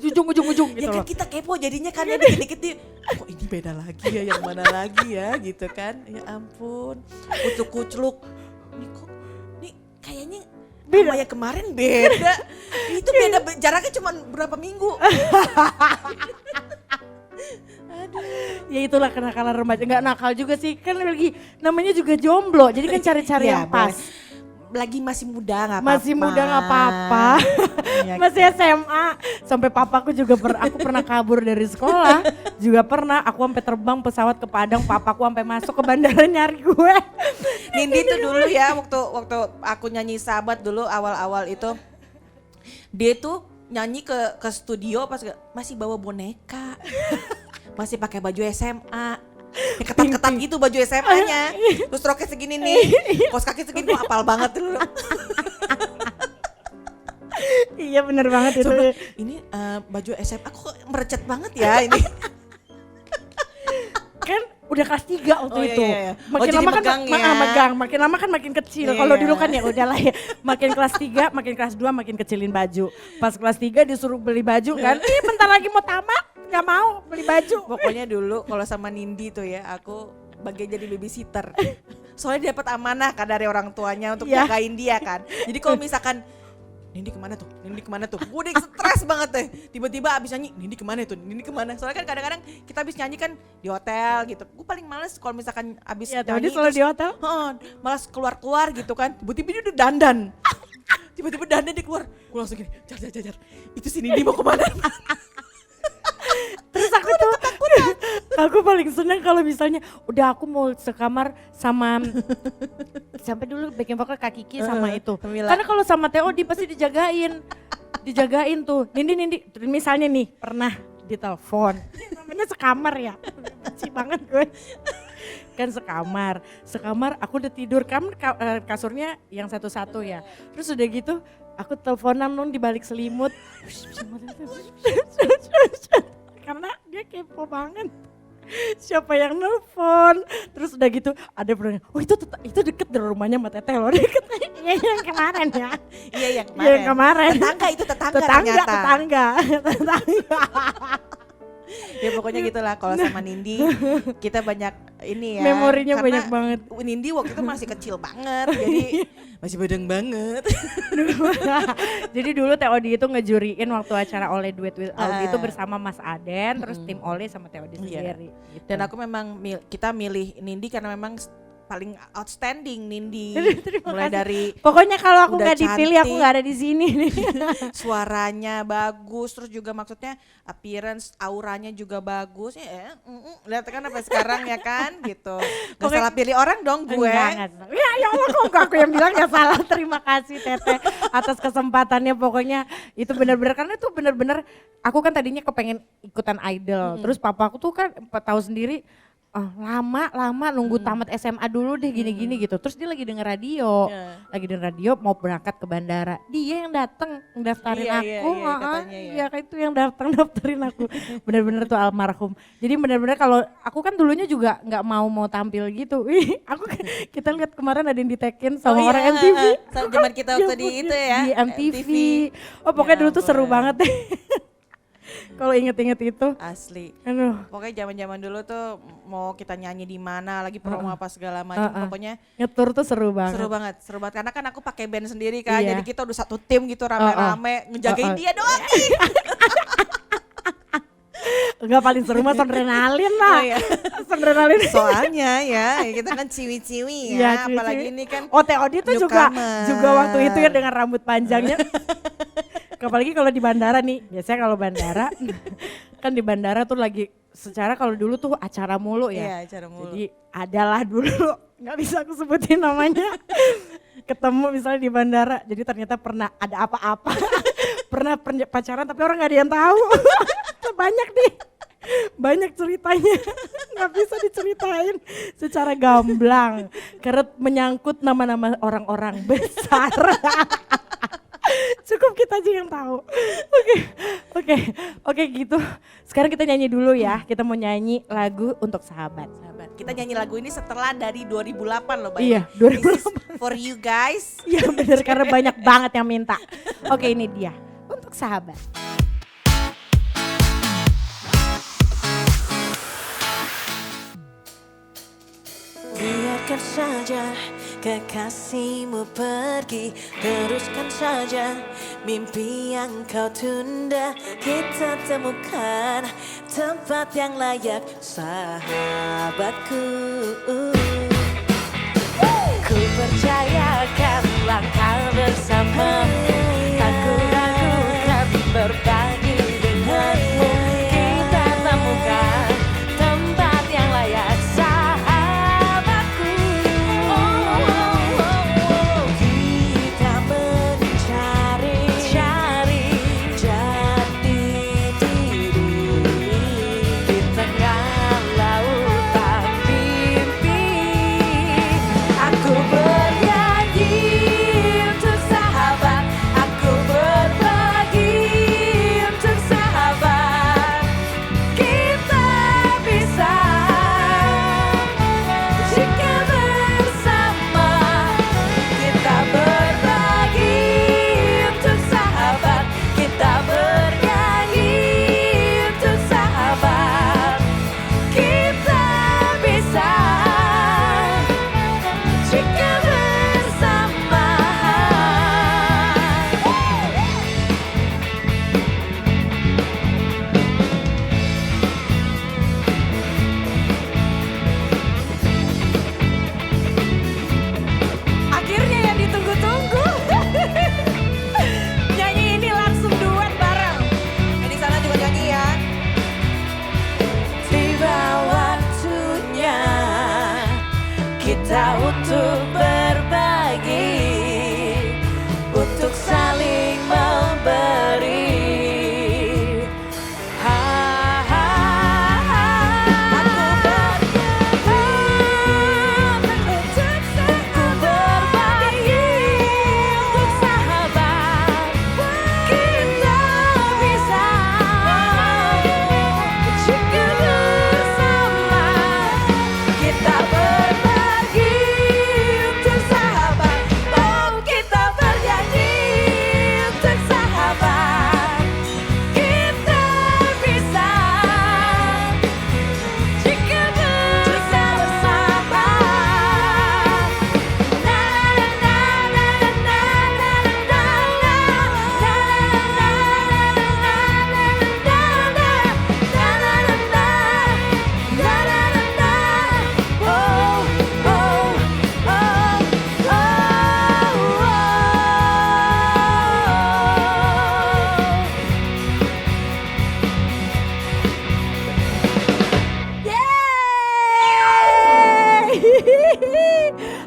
ujung-ujung gitu Ya kan loh. kita kepo jadinya kan ya dikit-dikit nih. Kok ini beda lagi ya, yang mana lagi ya gitu kan. Ya ampun, kucluk-kucluk. Nih kayaknya Beda. sama yang kemarin beda. Itu beda jaraknya cuma berapa minggu. Ya itulah kenakalan remaja, nggak nakal juga sih, kan lagi namanya juga jomblo, jadi kan cari-cari Ya, yang pas. Lagi masih muda nggak apa-apa. Masih muda nggak apa-apa, Ya masih SMA. Sampai papaku juga aku pernah kabur dari sekolah, juga pernah aku sampai terbang pesawat ke Padang, papaku sampai masuk ke bandara nyari gue. Nindi tuh dulu ya waktu aku nyanyi Sahabat dulu awal-awal itu, dia tuh nyanyi ke studio pas masih bawa boneka, masih pakai baju SMA. Ya ketat-ketat gitu baju SMA-nya, terus roknya segini nih, kos kaki segini, gue apal banget dulu. Iya bener banget itu. Coba, ini baju SMA kok merecet banget ya ini. Kan udah kelas 3 waktu itu. Iya. Makin Jadi lama kan megang ya. megang, makin lama kan makin kecil. Iya. Kalau dulu kan ya udahlah ya. Makin kelas 3, makin kelas 2 makin kecilin baju. Pas kelas 3 disuruh beli baju kan. Bentar lagi mau tamat, nggak mau beli baju. Pokoknya dulu kalau sama Nindi tuh ya, aku bagian jadi babysitter. Soalnya dia dapat amanah kan dari orang tuanya untuk Iya. jagain dia kan. Jadi kalau misalkan Nindi kemana tuh? Gue udah stres banget deh. Tiba-tiba abis nyanyi, Nindi kemana? Soalnya kan kadang-kadang kita abis nyanyi kan di hotel gitu. Gue paling males kalau misalkan abis Ya, nyanyi tadi selalu di hotel. malas keluar gitu kan. Tiba-tiba dia udah dandan. Tiba-tiba dandan dia keluar. Gue langsung gini, jar. Itu si Nindi mau kemana? Terus aku paling seneng kalau misalnya udah aku mau sekamar sama sampai dulu backing vocal Kak Kiki sama itu. Camilla. Karena kalau sama Theo dia pasti dijagain tuh. Nindi misalnya nih pernah ditelepon. Namanya sekamar ya. Benci banget gue. Kan sekamar aku udah tidur kan kasurnya yang satu-satu ya. Terus udah gitu aku teleponan di balik selimut. Karena dia kepo banget. Siapa yang nelpon? Terus udah gitu ada pernah, itu deket dari rumahnya Mbak Teteh loh, deket. Iya yang kemarin ya. Iya yang kemarin. Iya yang kemarin. Tetangga ternyata. Tetangga. Ya pokoknya gitulah kalau sama Nindi kita banyak ini ya. Memorinya karena banyak banget. Nindi waktu itu masih kecil banget, jadi masih badang banget. Jadi dulu Theodi itu ngejuriin waktu acara Oleh Duet with Aldi itu bersama Mas Aden, terus tim Oleh sama Theodi sendiri. Gitu. Dan aku memang kita milih Nindi karena memang paling outstanding Nindi. Mulai kasih. dari Pokoknya kalau aku udah nggak dipilih aku cantik. nggak ada di sini nih. suaranya bagus, terus juga maksudnya appearance, auranya juga bagus. Lihat kan apa sekarang ya kan gitu. Gak Pokoknya- salah pilih orang dong gue. Enggak. Ya Allah kok aku yang bilang ya salah. Terima kasih Teteh atas kesempatannya, pokoknya itu benar-benar karena itu benar-benar aku kan tadinya kepengen ikutan idol. Terus papaku tuh kan tahu sendiri lama nunggu tamat SMA dulu deh gini-gini gitu. Terus dia lagi denger radio, mau berangkat ke bandara. Dia yang datang daftarin aku, katanya ya. Iya kayak itu yang datang daftarin aku. Bener-bener tuh almarhum. Jadi bener-bener kalau aku kan dulunya juga nggak mau tampil gitu. Kita lihat kemarin ada yang ditekin sama orang MTV. Zaman kita waktu di itu ya. Di MTV. Oh pokoknya dulu tuh seru banget deh. Kalau inget-inget itu. Asli. Aduh. Pokoknya zaman-zaman dulu tuh mau kita nyanyi di mana, lagi promo apa segala macam, pokoknya ngetur tuh seru banget. Seru banget. Karena kan aku pakai band sendiri kan, Iya. jadi kita udah satu tim gitu rame-rame ngejagain dia doang. Enggak, paling seru mah Sondrenalin lah. Oh, iya. Sondrenalin. Soalnya ya kita kan ciwi-ciwi Iya, ya, ciwi-ciwi. apalagi ini kan OTOD tuh juga newcomer. waktu itu ya dengan rambut panjangnya. Apalagi kalau di bandara nih, biasanya kalau bandara kan di bandara tuh lagi secara kalau dulu tuh acara mulu ya. Iya, acara mulu. Jadi adalah dulu, nggak bisa aku sebutin namanya. Ketemu misalnya di bandara, jadi ternyata pernah ada apa-apa. Pernah pacaran tapi orang nggak ada yang tahu. Banyak nih, banyak ceritanya. Nggak bisa diceritain secara gamblang. Karena menyangkut nama-nama orang-orang besar. Cukup kita aja yang tahu. Oke gitu. Sekarang kita nyanyi dulu ya. Kita mau nyanyi lagu untuk sahabat. Kita nyanyi lagu ini setelah dari 2008 loh, Bay. Iya, This is for you guys. Iya bener, karena banyak banget yang minta. Oke, ini dia untuk sahabat. Biarkan saja kekasihmu pergi, teruskan saja mimpi yang kau tunda. Kita temukan tempat yang layak, sahabatku. Ku percayakan langkah bersamamu, tak ku ragukan berbagi denganmu. Kita temukan tempat yang layak, sahabatku. Kita mencari jati diri di tengah lautan mimpi. Aku bernyanyi untuk sahabat, aku berbagi untuk sahabat. Kita bisa jika bersama, kita berbagi untuk sahabat, kita bernyanyi untuk sahabat. Kita bisa jika bersama. Akhirnya yang ditunggu-tunggu. Nyanyi ini langsung duet bareng. Di sana juga nyanyi ya. Tiba waktunya kita untuk berbagi, untuk saling memberi. Aku berbagi untuk sahabat. Kita bisa jika bersama, kita berbagi untuk sahabat. Oh, kita bernyanyi untuk sahabat. Kita bisa jika bersama.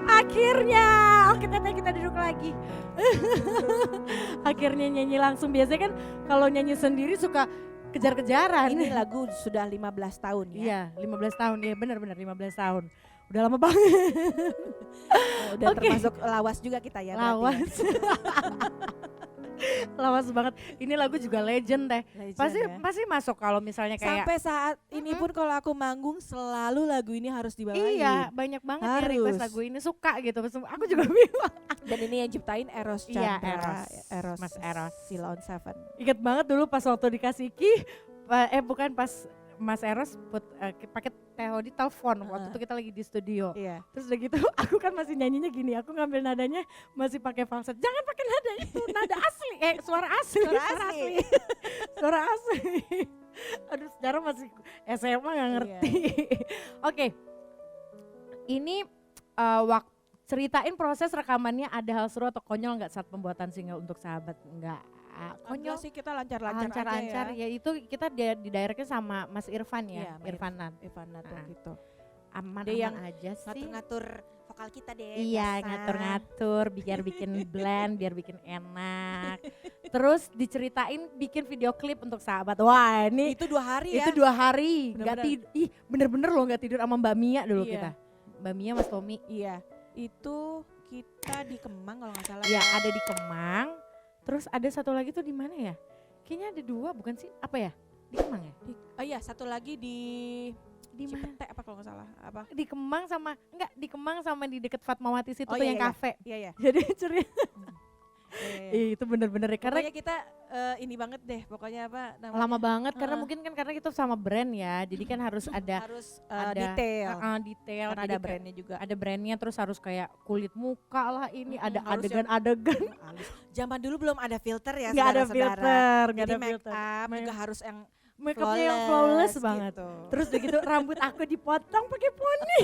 Akhirnya, oke Teteh kita duduk lagi. Akhirnya nyanyi langsung. Biasanya kan kalau nyanyi sendiri suka kejar-kejaran. Ini lagu sudah 15 tahun ya. Iya, 15 tahun. Iya, benar-benar 15 tahun. Udah lama banget. Udah Oke. termasuk lawas juga kita ya. berarti ya. Lawas. Lawas banget. Ini lagu juga legend deh. Legend Pasti ya. pasti masuk kalau misalnya kayak Sampai saat ini pun kalau aku manggung selalu lagu ini harus dibawain. iya, banyak banget ya request Harus. lagu ini suka gitu. Aku juga bingung. Dan ini yang ciptain Eros Iya, Chandra. Eros. Mas Eros. Silon Seven. Ingat banget dulu pas waktu dikasih bukan pas Mas Eros pakai Tehodi telepon waktu itu kita lagi di studio. Iya. Terus udah gitu aku kan masih nyanyinya gini, aku ngambil nadanya masih pakai falset. Jangan pakai nada itu, nada asli. Suara asli. Suara asli. Suara asli. Aduh, sejarah masih SMA nggak ngerti. Oke. Ini ceritain proses rekamannya, ada hal seru atau konyol nggak saat pembuatan single untuk Sahabat? Enggak. Konyol Konyol sih kita lancar-lancar lancar-lancar aja ya. ya. Itu kita di directnya sama Mas Irfan ya, Iya, sama Irfanan. Irfan Nato Nah. gitu. Aman-aman Dia yang aja sih. Ngatur-ngatur vokal kita deh. Iya, biasa. ngatur-ngatur biar bikin blend, biar bikin enak. Terus diceritain bikin video klip untuk Sahabat. Wah, ini Itu 2 hari ya. itu 2 hari. Nggak Bener-bener. tidur. Ih, bener-bener loh nggak tidur sama Mbak Mia dulu Iya. kita. Mbak Mia, Mas Tommy. Iya. Itu kita di Kemang kalau nggak salah. Iya, ada di Kemang. Terus ada satu lagi tuh di mana ya? Kayaknya ada 2 bukan sih? Apa ya? Di Kemang ya? Oh iya, satu lagi di Di mana? Cipete apa kalau nggak salah? Apa? Di Kemang sama enggak di Kemang sama di deket Fatmawati situ Oh, tuh iya, yang iya. kafe. Iya, iya. Jadi cerita Iya. itu bener-bener ya, karena Pokoknya kita ini banget deh, pokoknya apa namanya? lama banget karena Heeh. mungkin kan karena kita sama brand ya. Jadi kan harus ada harus ada detail. detail. Karena Jadi ada kayak brandnya juga. ada brandnya, terus harus kayak kulit muka lah ini, ada harus yang- adegan-adegan. Halus. Zaman dulu belum ada filter ya, Nggak ada saudara-saudara. filter, nggak Jadi ada make filter. up juga harus yang Makeupnya yang flawless banget. gitu. Terus udah gitu rambut aku dipotong pakai poni.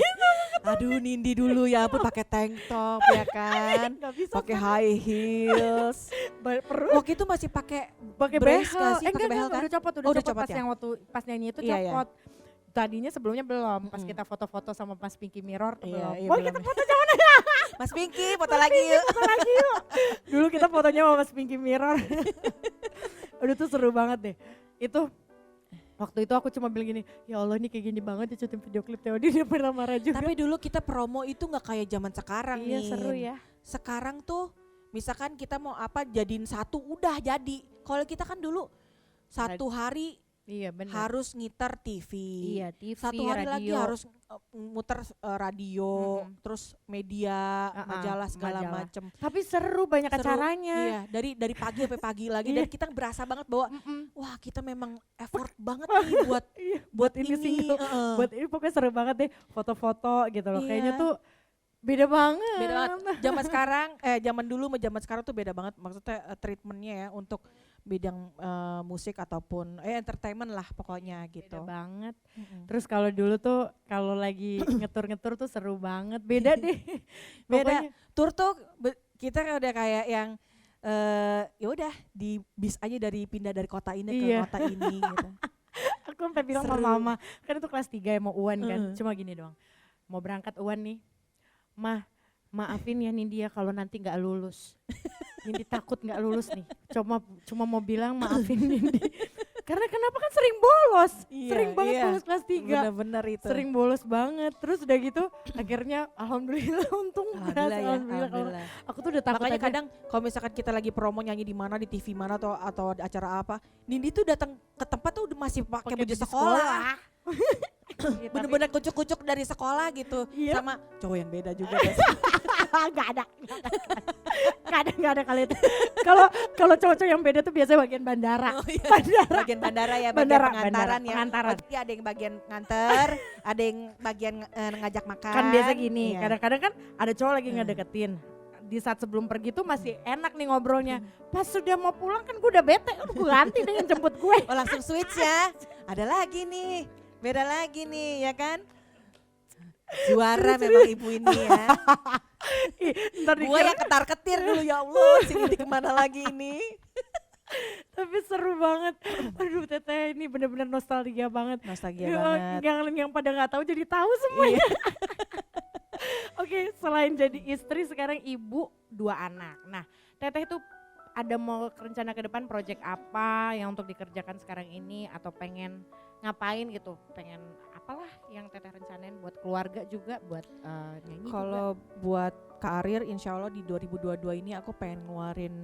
Aduh, Nindi dulu ya ampun pakai tank top ya kan. Nggak bisa Pakai high heels. perut Waktu itu masih pakai pakai brace behel. nggak sih? Pakai Enggak, behel enggak, kan? udah copot, Oh, udah copot copot pas ya? yang waktu pas nyanyi itu Iya, iya. copot. Tadinya sebelumnya belum, pas Mm-mm. kita foto-foto sama Mas Pinky Mirror Iya, belum. iya, Wah, belum kita ya. foto jangan Mas Pinky foto lagi yuk. foto lagi yuk. Dulu kita fotonya sama Mas Pinky Mirror. Udah tuh seru banget deh. Itu waktu itu aku cuma bilang gini, ya Allah ini kayak gini banget ya syuting video klip Theody, dia pernah marah juga. Tapi dulu kita promo itu nggak kayak zaman sekarang iya nih. seru ya. Sekarang tuh misalkan kita mau apa jadiin satu udah jadi. Kalau kita kan dulu satu hari Iya benar. harus ngiter TV. Iya, TV, Satu hari lagi radio. harus muter radio, Mm-mm. terus media, Uh-uh, majalah segala majalah. macem. Tapi seru banyak Seru, acaranya. Iya, dari pagi sampai pagi lagi Iya. dan kita berasa banget bahwa Mm-mm. wah kita memang effort banget nih buat Iya, buat ini ini. single. heeh. Buat ini pokoknya seru banget deh, foto-foto gitu loh. Iya. Kayaknya tuh beda banget. Beda banget. Zaman sekarang, zaman dulu sama zaman sekarang tuh beda banget. Maksudnya treatmentnya ya untuk bidang musik ataupun entertainment lah pokoknya Beda gitu. banget. Mm-mm. Terus kalau dulu tuh kalau lagi ngetur-ngetur tuh seru banget. Beda deh. Beda. Pokoknya Tour tuh kita udah kayak yang ya udah di bis aja pindah dari kota ini ke Iya. kota ini gitu. aku sampai bilang sama Seru. mama, kan itu kelas 3 ya mau UAN kan. Heeh. Cuma gini doang. Mau berangkat UAN nih. Maafin ya Nindi ya kalau nanti nggak lulus. Nindi takut nggak lulus nih. Cuma mau bilang maafin Nindi. Karena kenapa kan sering bolos. Iya, Sering banget iya. bolos kelas 3. Bener-bener itu. Sering bolos banget. Terus udah gitu akhirnya alhamdulillah untung Alhamdulillah ya, alhamdulillah. Kalau alhamdulillah. aku tuh udah takut Makanya aja. kadang kalau misalkan kita lagi promo nyanyi di mana di TV mana atau di acara apa, Nindi tuh datang ke tempat tuh udah masih pakai baju sekolah. Iya, tapi- Bener-bener kucuk-kucuk dari sekolah gitu. Iya. Sama cowok yang beda juga guys. Nggak ada kali itu. Kalau cowok-cowok yang beda tuh biasanya bagian bandara. Oh, iya. Bandara. Bagian bandara ya, bagian Bandara, pengantaran bandara, ya. pengantaran. Oh, iya, ada yang bagian nganter, ada yang bagian ngajak makan. Kan biasa gini, Iya. kadang-kadang kan ada cowok lagi Hmm. ngedeketin. Di saat sebelum pergi tuh masih enak nih ngobrolnya. Pas sudah mau pulang kan gue udah bete, udah gue ganti dengan jemput gue. Oh langsung switch ya. Ada lagi nih, beda lagi nih ya kan. Juara memang ibu ini ya. Ntar Gue dikira, yang ketar-ketir dulu ya Allah, sini di kemana lagi ini. tapi seru banget. Aduh teteh ini bener-bener nostalgia banget. Nostalgia Ya, banget. yang pada nggak tahu jadi tahu semuanya. Oke, selain jadi istri sekarang ibu 2 anak. Nah, teteh itu ada mau rencana ke depan project apa yang untuk dikerjakan sekarang ini atau pengen ngapain gitu, pengen apalah yang Teteh rencanain buat keluarga juga, buat nyanyi juga. Kalau buat karir, insya Allah di 2022 ini aku pengen ngeluarin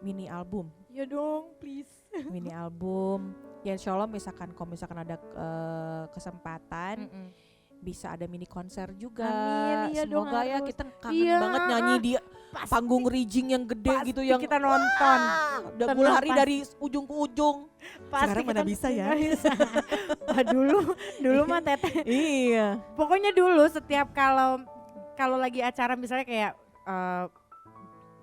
mini album. Ya dong, please. Mini album. Ya insya Allah kalau misalkan ada kesempatan, bisa ada mini konser juga. Amin, iya dong, Semoga ya harus. kita kangen Iya, banget nyanyi di Pasti- panggung rigging yang gede pasti gitu yang kita nonton. udah Tenang, puluh hari pasti. dari ujung ke ujung. Pasti Sekarang mana kita bisa ya? nggak bisa. Wah, dulu mah Teteh. Iya. Pokoknya dulu setiap kalau lagi acara misalnya kayak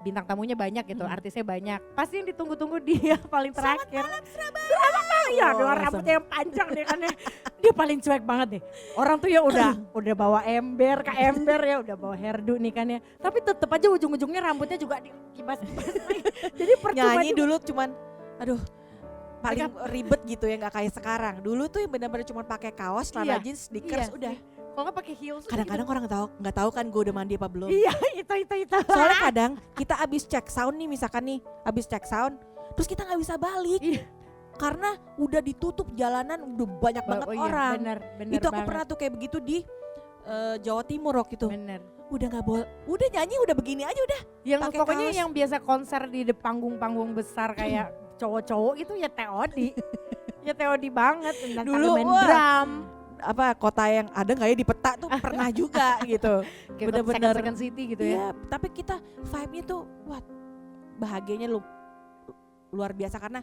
bintang tamunya banyak gitu, artisnya banyak. Pasti yang ditunggu-tunggu dia paling terakhir. Selamat malam. Iya, dengan langsung. rambutnya yang panjang deh kan ya. Dia paling cuek banget deh. Orang tuh ya udah bawa ember, ya udah bawa hairdo nih kan ya. Tapi tetep aja ujung-ujungnya rambutnya juga dikibas-kibas. Jadi percuma Nyanyi juga. dulu cuman aduh paling ribet gitu ya, nggak kayak sekarang. Dulu tuh yang benar-benar cuma pakai kaos, celana Iya, jeans, sneakers, iya. udah. Kalau nggak pakai heels. Kadang-kadang orang nggak tahu kan gue udah mandi apa belum. Iya, itu. Soalnya kadang kita abis cek sound nih, misalkan nih abis cek sound, terus kita nggak bisa balik. Iya. Karena udah ditutup jalanan, udah banyak banget iya, orang. Bener Itu aku banget. pernah tuh kayak begitu di Jawa Timur waktu itu. Bener. Udah nggak boleh, udah nyanyi udah begini aja udah. Yang Pakai pokoknya kaos. yang biasa konser di panggung-panggung besar kayak cowok-cowok itu ya TOD. Ya TOD banget. Dan Dulu, main wah. drum. Apa kota yang ada nggak ya di peta tuh pernah juga gitu. Kayak Bener-bener. Second City gitu ya. Iya, tapi kita vibe-nya tuh wah bahagianya luar biasa karena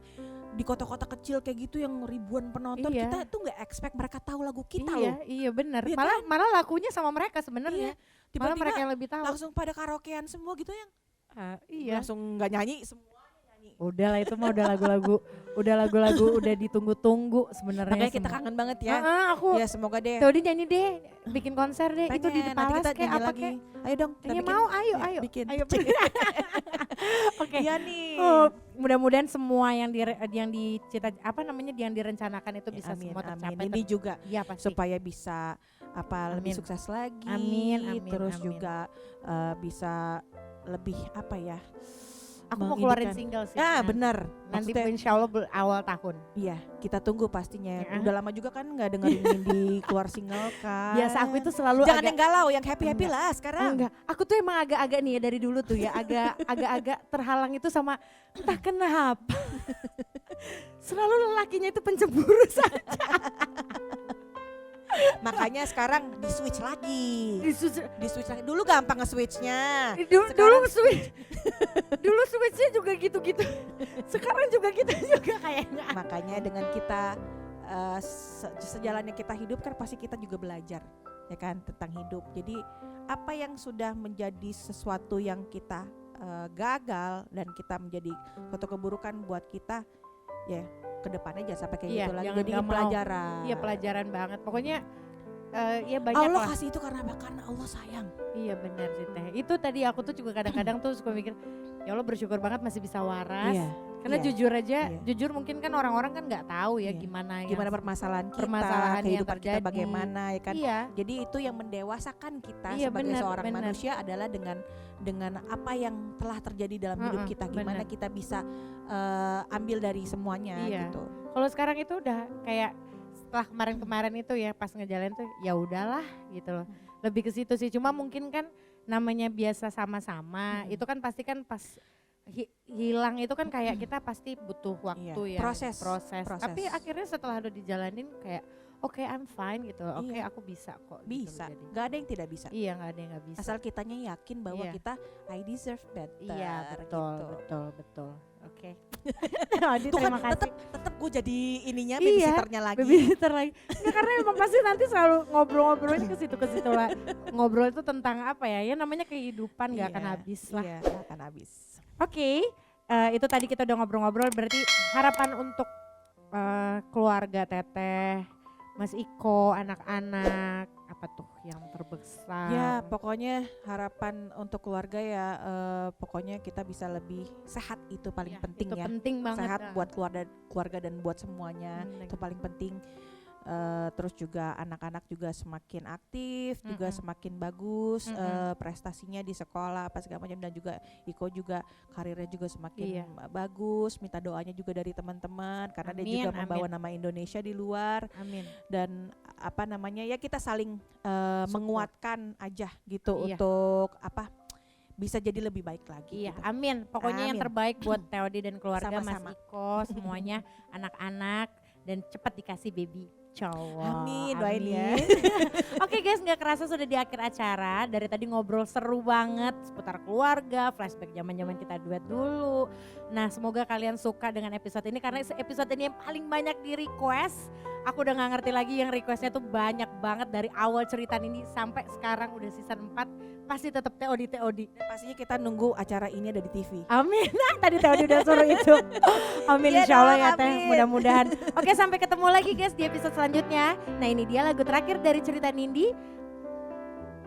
di kota-kota kecil kayak gitu yang ribuan penonton, Iya. kita tuh nggak expect mereka tahu lagu kita Iya, loh. iya benar. Iya Malah lakunya sama mereka sebenarnya. Malah Tiba-tiba mereka yang lebih tahu. langsung pada karaokean semua gitu yang Iya. langsung nggak nyanyi semua. Udah lah itu mah udah lagu-lagu udah ditunggu-tunggu sebenarnya. Makanya kita semua. kangen banget ya. Aku Ya semoga deh. Todi nyanyi deh, bikin konser deh. Itu di Pengen, nanti Palas kita kayak nyanyi apa lagi. kayak. Ayo dong. kita Iya bikin. mau, ayo. Ya, bikin. Ayo. Oke. Iya nih. Oh, mudah-mudahan semua yang direncanakan itu bisa Amin, semua tercapai. amin. Ini juga Iya pasti. supaya bisa lebih Amin. sukses lagi. Amin, Terus amin. juga bisa lebih apa ya? Aku mau keluarin mengindikan. single sih. Ya Nah, benar. Nanti Maksudnya, insya Allah awal tahun. iya kita tunggu pastinya. Ya. Udah lama juga kan nggak dengerin Windy keluar single kan. Biasa aku itu selalu Jangan agak, yang galau, yang happy Enggak. lah sekarang. enggak. Aku tuh emang agak-agak nih ya dari dulu tuh ya agak-agak terhalang itu sama entah kenapa. Selalu lelakinya itu pencemburu saja. Makanya sekarang di switch lagi. Disus- Di switch lagi. Dulu gampang nge-switchnya. Dulu Sekarang- switch. Dulu switchnya juga gitu-gitu. Sekarang juga gitu juga kayaknya. Makanya dengan kita sejalannya kita hidup kan pasti kita juga belajar ya kan tentang hidup. Jadi apa yang sudah menjadi sesuatu yang kita gagal dan kita menjadi suatu keburukan buat kita ya kedepannya jangan sampai kayak Iya, gitu lagi. jangan Jadi nggak mau. pelajaran. Iya pelajaran banget. Pokoknya ya banyak Allah lah. kasih itu karena apa? Karena Allah sayang. Iya benar sih Teh. Itu tadi aku tuh juga kadang-kadang tuh suka mikir, ya Allah bersyukur banget masih bisa waras. Iya. Karena iya. jujur aja, Iya. jujur mungkin kan orang-orang kan nggak tahu ya Iya. gimana Gimana yang permasalahan kita, permasalahan yang kehidupan kita terjadi. bagaimana ya kan. Iya, Jadi itu yang mendewasakan kita Iya, sebagai benar, seorang benar. manusia adalah dengan apa yang telah terjadi dalam hidup kita, gimana benar. kita bisa ambil dari semuanya Iya. gitu. kalau sekarang itu udah kayak setelah kemarin-kemarin itu ya pas ngejalanin tuh ya udahlah gitu loh. Lebih ke situ sih. Cuma mungkin kan namanya biasa sama-sama, itu kan pasti kan pas hilang itu kan kayak kita pasti butuh waktu Iya, ya. proses. Tapi akhirnya setelah udah dijalanin kayak oke, I'm fine gitu. Oke, Iya. aku bisa kok. gitu Bisa, jadi. nggak ada yang tidak bisa. Iya, nggak ada yang nggak bisa. Asal kitanya yakin bahwa Iya. kita I deserve better. Iya, betul, gitu. betul. Oke. Adi, Tuh kan terima kasih. tetap gue jadi ininya Iya, babysitternya lagi. Babysitter lagi. Nggak, karena emang pasti nanti selalu ngobrol-ngobrolnya ke situ lah. Ngobrol itu tentang apa ya? Ya namanya kehidupan nggak akan Iya, habis lah. Iya, nggak akan habis. Oke, itu tadi kita udah ngobrol-ngobrol. Berarti harapan untuk keluarga Teteh, Mas Iko, anak-anak, apa tuh yang terbesar? Ya pokoknya harapan untuk keluarga ya pokoknya kita bisa lebih sehat itu paling Ya, penting itu ya. penting banget. Sehat buat keluarga dan buat semuanya Hmm, itu paling penting. Terus juga anak-anak juga semakin aktif, juga semakin bagus prestasinya di sekolah apa segala macam, dan juga Iko juga karirnya juga semakin bagus. Minta doanya juga dari teman-teman karena dia juga membawa nama Indonesia di luar. Amin. Dan apa namanya ya, kita saling menguatkan aja gitu Iya. untuk apa bisa jadi lebih baik lagi. Iya, gitu. amin. Pokoknya yang Amin. terbaik buat Theodi dan keluarga, Sama-sama. Mas Iko, semuanya, anak-anak, dan cepat dikasih baby cowok. Amin, doain ya. Oke guys, nggak kerasa sudah di akhir acara. Dari tadi ngobrol seru banget seputar keluarga, flashback zaman-zaman kita duet dulu. Nah, semoga kalian suka dengan episode ini karena episode ini yang paling banyak di request. Aku udah gak ngerti lagi, yang requestnya tuh banyak banget dari awal cerita ini sampai sekarang udah season 4. Pasti tetap TOD. Dan pastinya kita nunggu acara ini ada di TV. Amin. Nah, tadi Theodi udah suruh itu. Amin, Iya insya Allah dong, ya Teh, amin. mudah-mudahan. Oke, sampai ketemu lagi guys di episode selanjutnya. Nah, ini dia lagu terakhir dari cerita Nindi.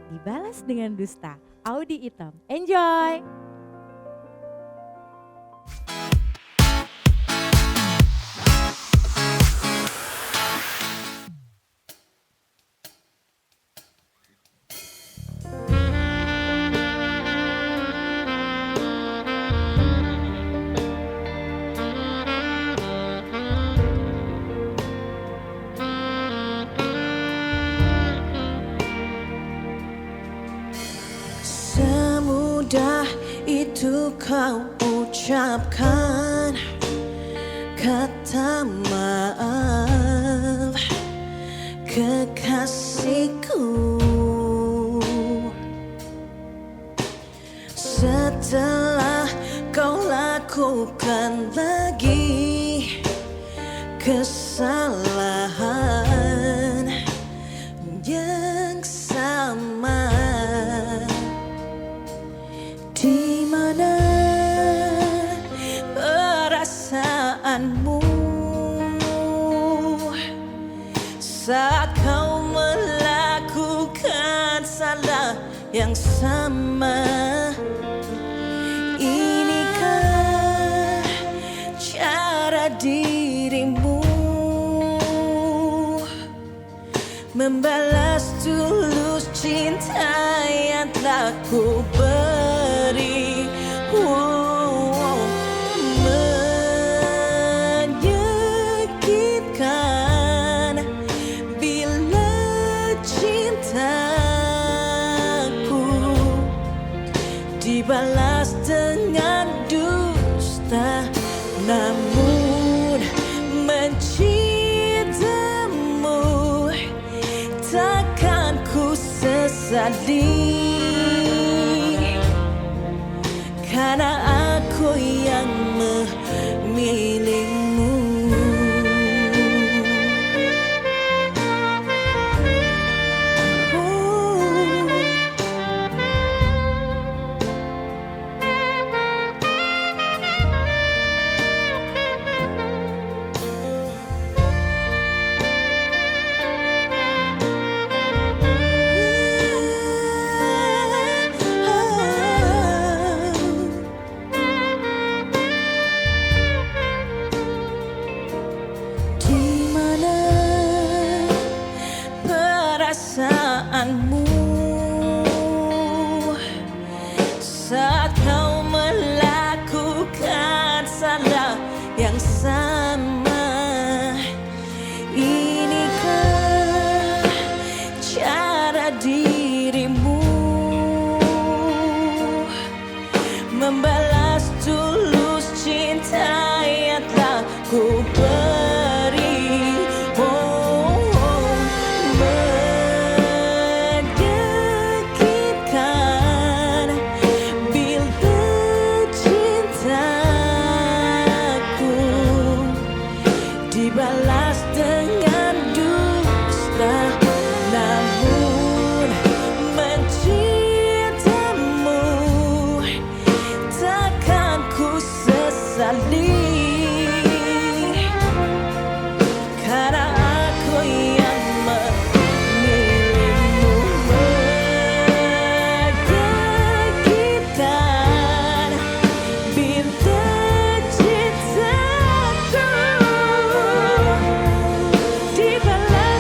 Dibalas dengan dusta, Audi Item. Enjoy. Semudah itu kau ucapkan kata maaf, kekasihku. Setelah kau lakukan lagi kesalahan yang sama, di mana perasaanmu saat kau melakukan salah yang sama? Inikah cara dirimu membalas tulus cinta yang telah ku beri? Menyakitkan bila cintaku dibalas dengan dusta, namun mencintamu takkan ku sesali, karena aku yang memilihmu. Di mana perasaanmu saat kau melakukan salah yang sama? Inikah cara dirimu membalas tulus cinta yang telah ku beri? Menyakitkan bila cintaku dibalas dengan dusta, namun mencintamu takkan ku sesali, karena aku yang memilihmu. Menyakitkan bila cintaku dibalas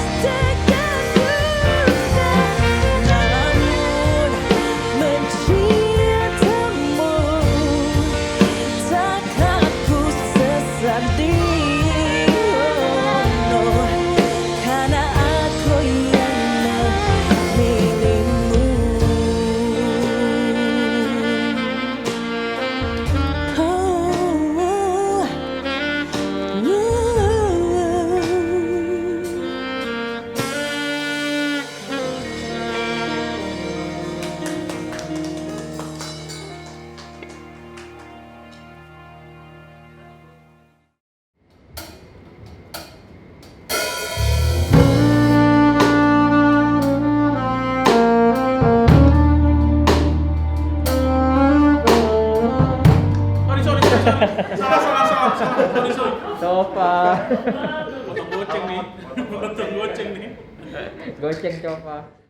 Potong goceng nih. Potong goceng nih. Goceng coba.